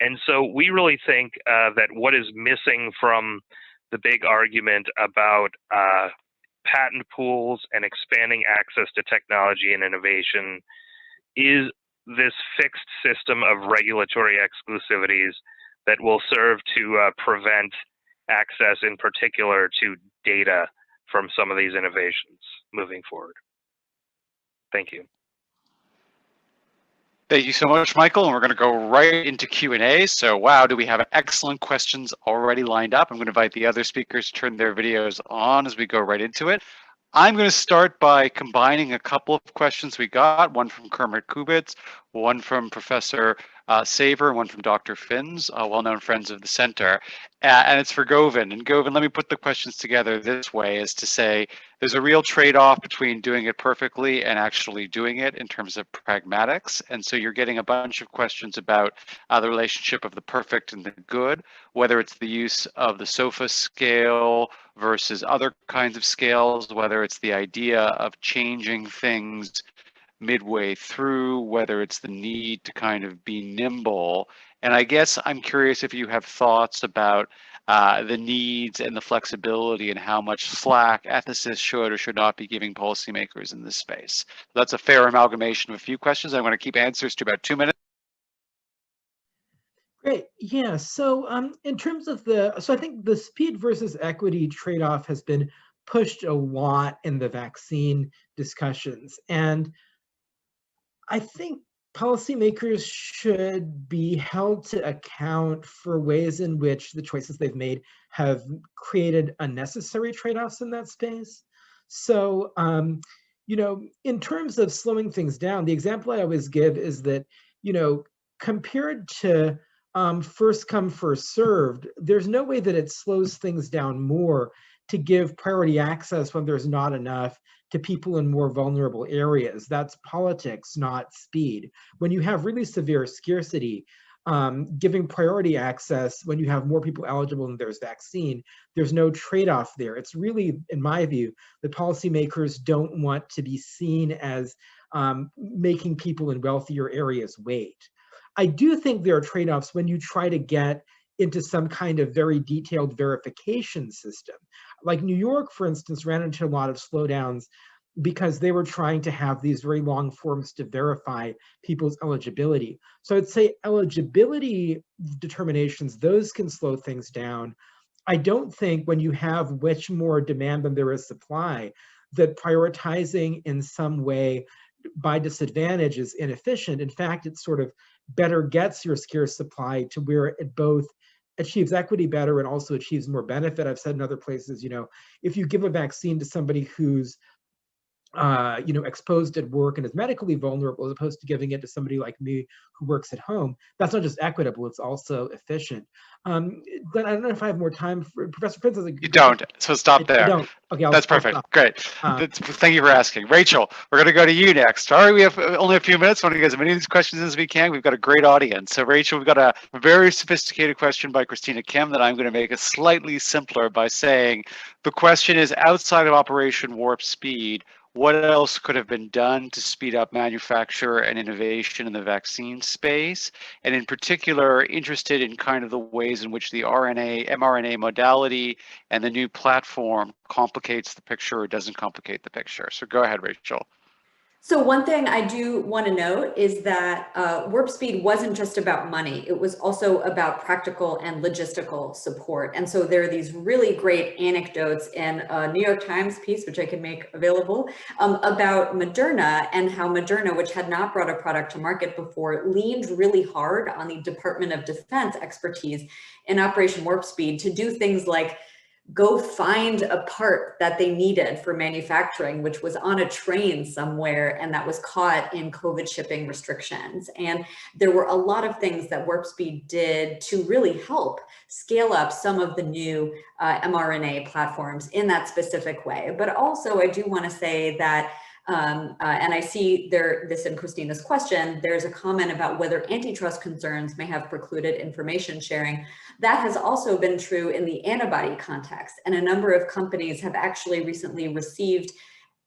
And so we really think that what is missing from the big argument about patent pools and expanding access to technology and innovation is this fixed system of regulatory exclusivities that will serve to prevent access in particular to data from some of these innovations moving forward. Thank you. Thank you so much, Michael. And we're going to go right into Q&A. So, wow, do we have excellent questions already lined up? I'm going to invite the other speakers to turn their videos on as we go right into it. I'm going to start by combining a couple of questions we got, one from Kermit Kubitz, one from Professor Saver, and one from Dr. Finns, well-known friends of the center. And it's for Govind. And Govind, let me put the questions together this way, is to say there's a real trade-off between doing it perfectly and actually doing it in terms of pragmatics. And so you're getting a bunch of questions about the relationship of the perfect and the good, whether it's the use of the SOFA scale versus other kinds of scales, whether it's the idea of changing things midway through, whether it's the need to kind of be nimble. And I guess I'm curious if you have thoughts about the needs and the flexibility and how much slack ethicists should or should not be giving policymakers in this space. That's a fair amalgamation of a few questions. I'm going to keep answers to about 2 minutes. Great. Yeah. So in terms of I think the speed versus equity trade-off has been pushed a lot in the vaccine discussions. And I think policymakers should be held to account for ways in which the choices they've made have created unnecessary trade-offs in that space. So, you know, in terms of slowing things down, the example I always give is that, you know, compared to first come, first served, there's no way that it slows things down more to give priority access when there's not enough to people in more vulnerable areas. That's politics, not speed. When you have really severe scarcity, giving priority access when you have more people eligible than there's vaccine, there's no trade-off there. It's really, in my view, that policymakers don't want to be seen as making people in wealthier areas wait. I do think there are trade-offs when you try to get into some kind of very detailed verification system. Like New York, for instance, ran into a lot of slowdowns because they were trying to have these very long forms to verify people's eligibility. So I'd say eligibility determinations, those can slow things down. I don't think when you have much more demand than there is supply, that prioritizing in some way by disadvantage is inefficient. In fact, it sort of better gets your scarce supply to where it both achieves equity better and also achieves more benefit. I've said in other places, you know, if you give a vaccine to somebody who's you know, exposed at work and is medically vulnerable, as opposed to giving it to somebody like me who works at home, that's not just equitable, it's also efficient. Glenn, I don't know if I have more time for Professor Prince. You don't, so stop there. I don't. Okay, that's perfect. Great. Thank you for asking. Rachel, we're going to go to you next. Sorry, we have only a few minutes. I want to get as many of these questions as we can. We've got a great audience. So Rachel, we've got a very sophisticated question by Christina Kim that I'm going to make it slightly simpler by saying the question is, outside of Operation Warp Speed, what else could have been done to speed up manufacture and innovation in the vaccine space? And in particular, interested in kind of the ways in which the mRNA modality and the new platform complicates the picture or doesn't complicate the picture. So go ahead, Rachel. So one thing I do want to note is that Warp Speed wasn't just about money. It was also about practical and logistical support. And so there are these really great anecdotes in a New York Times piece, which I can make available, about Moderna and how Moderna, which had not brought a product to market before, leaned really hard on the Department of Defense expertise in Operation Warp Speed to do things like go find a part that they needed for manufacturing, which was on a train somewhere and that was caught in COVID shipping restrictions. And there were a lot of things that Warp Speed did to really help scale up some of the new mRNA platforms in that specific way. But also I do want to say that and I see this in Christina's question, there's a comment about whether antitrust concerns may have precluded information sharing. That has also been true in the antibody context. And a number of companies have actually recently received,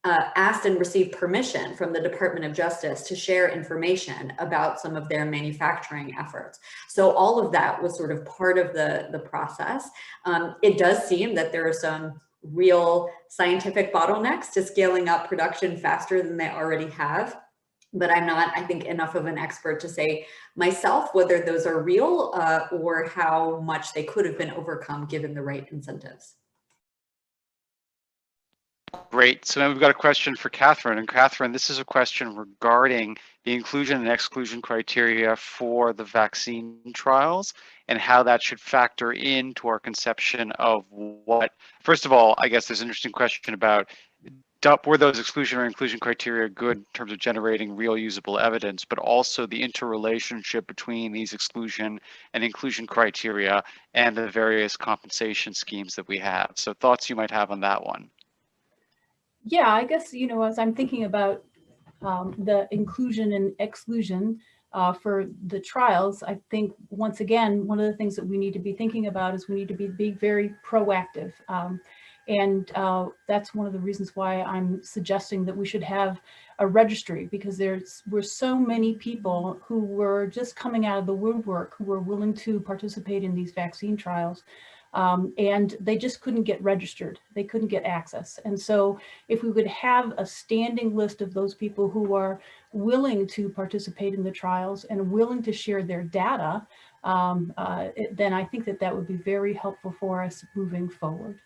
asked and received permission from the Department of Justice to share information about some of their manufacturing efforts. So all of that was sort of part of the process. It does seem that there are some real scientific bottlenecks to scaling up production faster than they already have. But I'm not, I think, enough of an expert to say myself whether those are real or how much they could have been overcome given the right incentives. Great. So now we've got a question for Catherine. And Catherine, this is a question regarding the inclusion and exclusion criteria for the vaccine trials and how that should factor into our conception of what, first of all, I guess there's an interesting question about were those exclusion or inclusion criteria good in terms of generating real usable evidence, but also the interrelationship between these exclusion and inclusion criteria and the various compensation schemes that we have. So thoughts you might have on that one. Yeah, I guess, you know, as I'm thinking about the inclusion and exclusion for the trials, I think, once again, one of the things that we need to be thinking about is we need to be very proactive. And that's one of the reasons why I'm suggesting that we should have a registry, because were so many people who were just coming out of the woodwork who were willing to participate in these vaccine trials. And they just couldn't get registered. They couldn't get access. And so if we would have a standing list of those people who are willing to participate in the trials and willing to share their data, then I think that would be very helpful for us moving forward.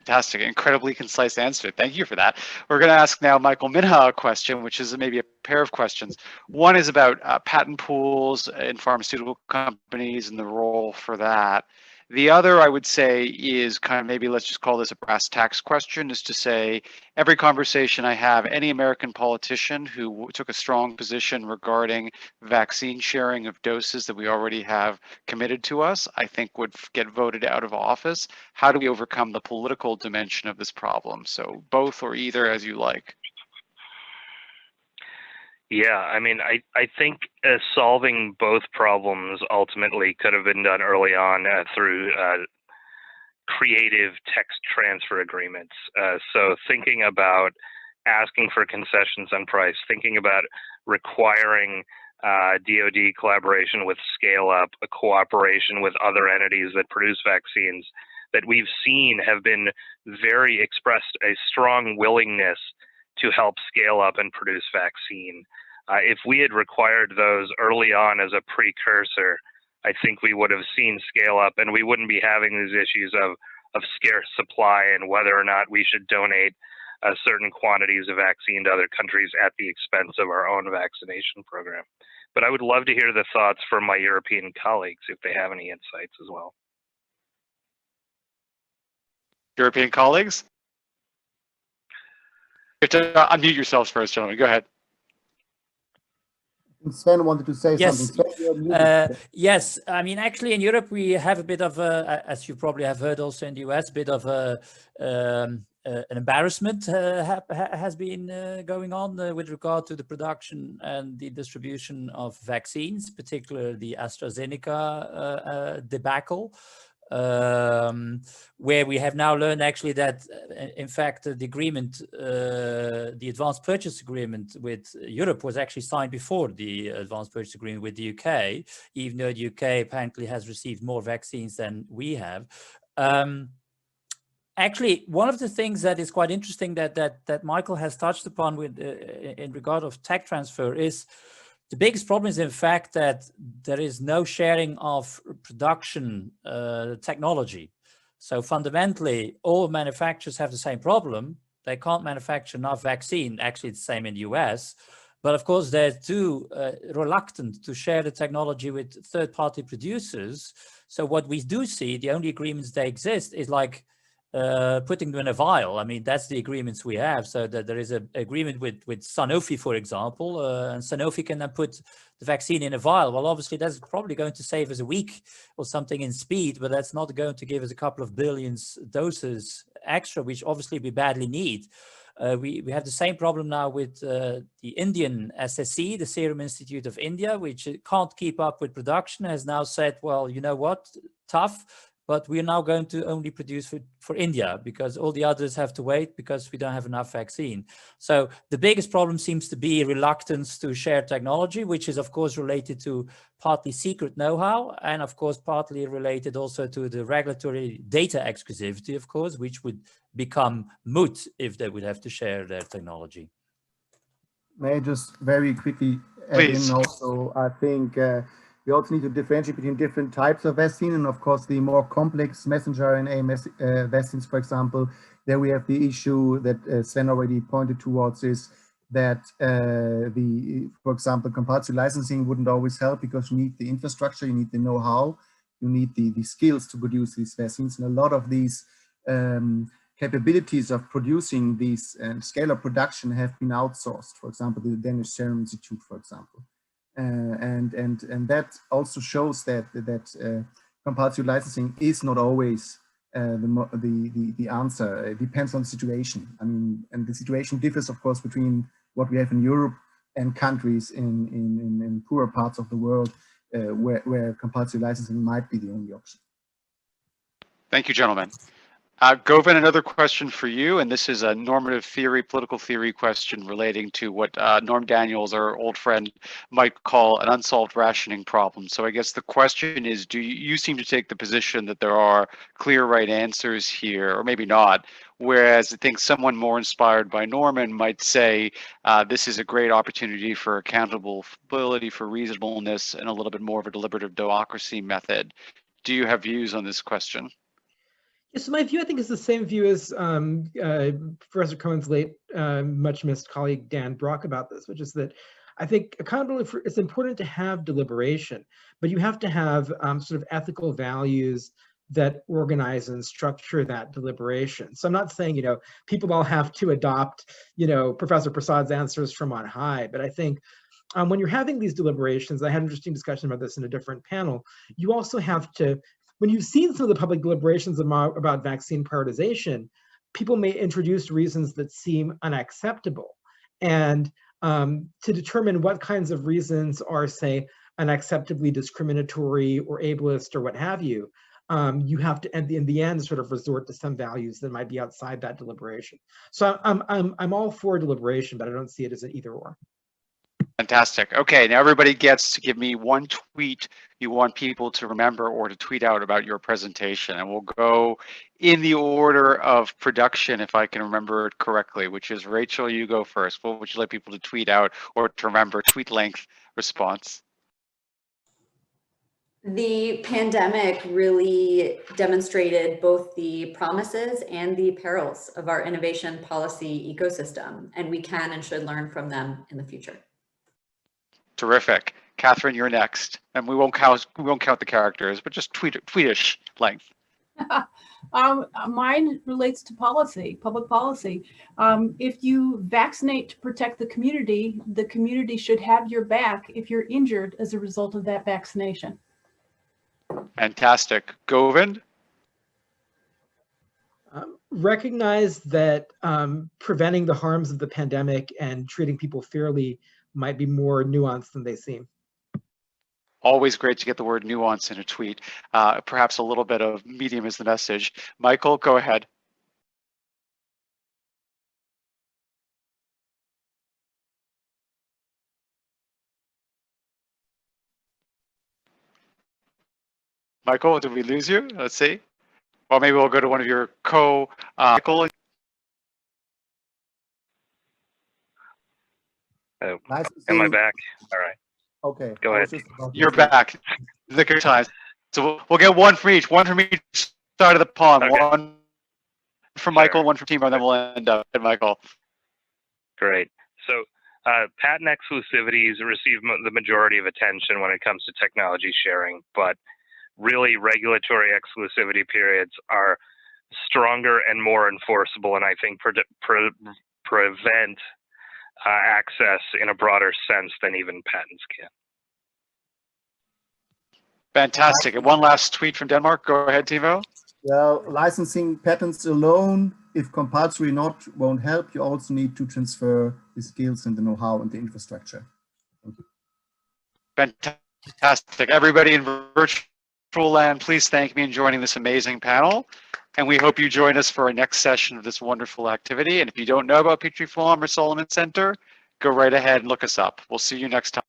Fantastic, incredibly concise answer. Thank you for that. We're going to ask now Michael Minha a question, which is maybe a pair of questions. One is about patent pools in pharmaceutical companies and the role for that. The other, I would say, is kind of maybe let's just call this a brass tacks question, is to say every conversation I have, any American politician who took a strong position regarding vaccine sharing of doses that we already have committed to us, I think would get voted out of office. How do we overcome the political dimension of this problem? So both or either, as you like. Yeah, I mean, I think solving both problems ultimately could have been done early on through creative text transfer agreements. So thinking about asking for concessions on price, thinking about requiring DoD collaboration with Scale Up, a cooperation with other entities that produce vaccines that we've seen have been expressed a strong willingness to help scale up and produce vaccine. If we had required those early on as a precursor, I think we would have seen scale up and we wouldn't be having these issues of scarce supply and whether or not we should donate certain quantities of vaccine to other countries at the expense of our own vaccination program. But I would love to hear the thoughts from my European colleagues if they have any insights as well. European colleagues? You have to unmute yourselves first, gentlemen. Go ahead. Sven wanted to say yes. something. Yes, I mean, actually in Europe, we have a bit of a, as you probably have heard also in the US, a bit of an embarrassment has been going on with regard to the production and the distribution of vaccines, particularly the AstraZeneca debacle. Where we have now learned actually that, in fact, the agreement, the advanced purchase agreement with Europe was actually signed before the advanced purchase agreement with the UK, even though the UK apparently has received more vaccines than we have. Actually, one of the things that is quite interesting that Michael has touched upon with in regard of tech transfer is the biggest problem is, in fact, that there is no sharing of production technology. So fundamentally, all manufacturers have the same problem. They can't manufacture enough vaccine. Actually, it's the same in the US. But of course, they're too reluctant to share the technology with third-party producers. So what we do see, the only agreements that exist is like putting them in a vial. I mean, that's the agreements we have. So that there is an agreement with Sanofi, for example, and Sanofi can then put the vaccine in a vial. Well, obviously, that's probably going to save us a week or something in speed, but that's not going to give us a couple of billions doses extra, which obviously we badly need. We have the same problem now with the Indian SSC, the Serum Institute of India, which can't keep up with production, has now said, well, you know what, tough, but we are now going to only produce for India because all the others have to wait because we don't have enough vaccine. So the biggest problem seems to be reluctance to share technology, which is of course related to partly secret know-how and of course partly related also to the regulatory data exclusivity, of course, which would become moot if they would have to share their technology. May I just very quickly add Please. in also, I think we also need to differentiate between different types of vaccine, and of course the more complex messenger RNA vaccines, for example, there we have the issue that Sven already pointed towards, is that for example, compulsory licensing wouldn't always help because you need the infrastructure, you need the know-how, you need the skills to produce these vaccines, and a lot of these capabilities of producing these scale of production have been outsourced. For example, the Danish Serum Institute, for example, and that also shows that compulsory licensing is not always the answer. It depends on the situation. I mean, and the situation differs, of course, between what we have in Europe and countries in poorer parts of the world where compulsory licensing might be the only option. Thank you, gentlemen. Govind, another question for you, and this is a normative theory, political theory question relating to what Norm Daniels, our old friend, might call an unsolved rationing problem. So I guess the question is, do you seem to take the position that there are clear right answers here, or maybe not, whereas I think someone more inspired by Norman might say this is a great opportunity for accountability, for reasonableness, and a little bit more of a deliberative democracy method. Do you have views on this question? Yeah, so my view, I think, is the same view as Professor Cohen's late, much missed colleague Dan Brock about this, which is that I think accountability it's important to have deliberation, but you have to have sort of ethical values that organize and structure that deliberation. So I'm not saying, you know, people all have to adopt, you know, Professor Prasad's answers from on high, but I think when you're having these deliberations, I had an interesting discussion about this in a different panel, you also have to, when you've seen some of the public deliberations about vaccine prioritization, people may introduce reasons that seem unacceptable. And to determine what kinds of reasons are, say, unacceptably discriminatory or ableist or what have you, you have to, in the end, sort of resort to some values that might be outside that deliberation. So I'm all for deliberation, but I don't see it as an either or. Fantastic. Okay, now everybody gets to give me one tweet you want people to remember or to tweet out about your presentation. And we'll go in the order of production, if I can remember it correctly, which is Rachel, you go first. What would you like people to tweet out or to remember? Tweet length response. The pandemic really demonstrated both the promises and the perils of our innovation policy ecosystem, and we can and should learn from them in the future. Terrific. Catherine, you're next. And we won't count the characters, but just tweetish length. Mine relates to policy, public policy. If you vaccinate to protect the community should have your back if you're injured as a result of that vaccination. Fantastic. Govind? Recognize that preventing the harms of the pandemic and treating people fairly might be more nuanced than they seem. Always great to get the word nuance in a tweet. Perhaps a little bit of medium is the message. Michael, go ahead. Michael, did we lose you? Let's see. Well, maybe we'll go to one of your Michael. Nice to see Am I you. back? All right. Okay. Go ahead. You're back. Lick your time. So we'll get one from each. One from each side of the pond. Okay. One from Michael, one from Timur, and then we'll end up at Michael. Great. So Patent exclusivities receive the majority of attention when it comes to technology sharing, but really regulatory exclusivity periods are stronger and more enforceable, and I think prevent access in a broader sense than even patents can. Fantastic. And one last tweet from Denmark. Go ahead, Timo. Well, licensing patents alone, if compulsory not, won't help. You also need to transfer the skills and the know-how and the infrastructure. Thank you. Fantastic. Everybody in virtual land, please thank me in joining this amazing panel. And we hope you join us for our next session of this wonderful activity. And if you don't know about Petrie Flom or Solomon Center, go right ahead and look us up. We'll see you next time.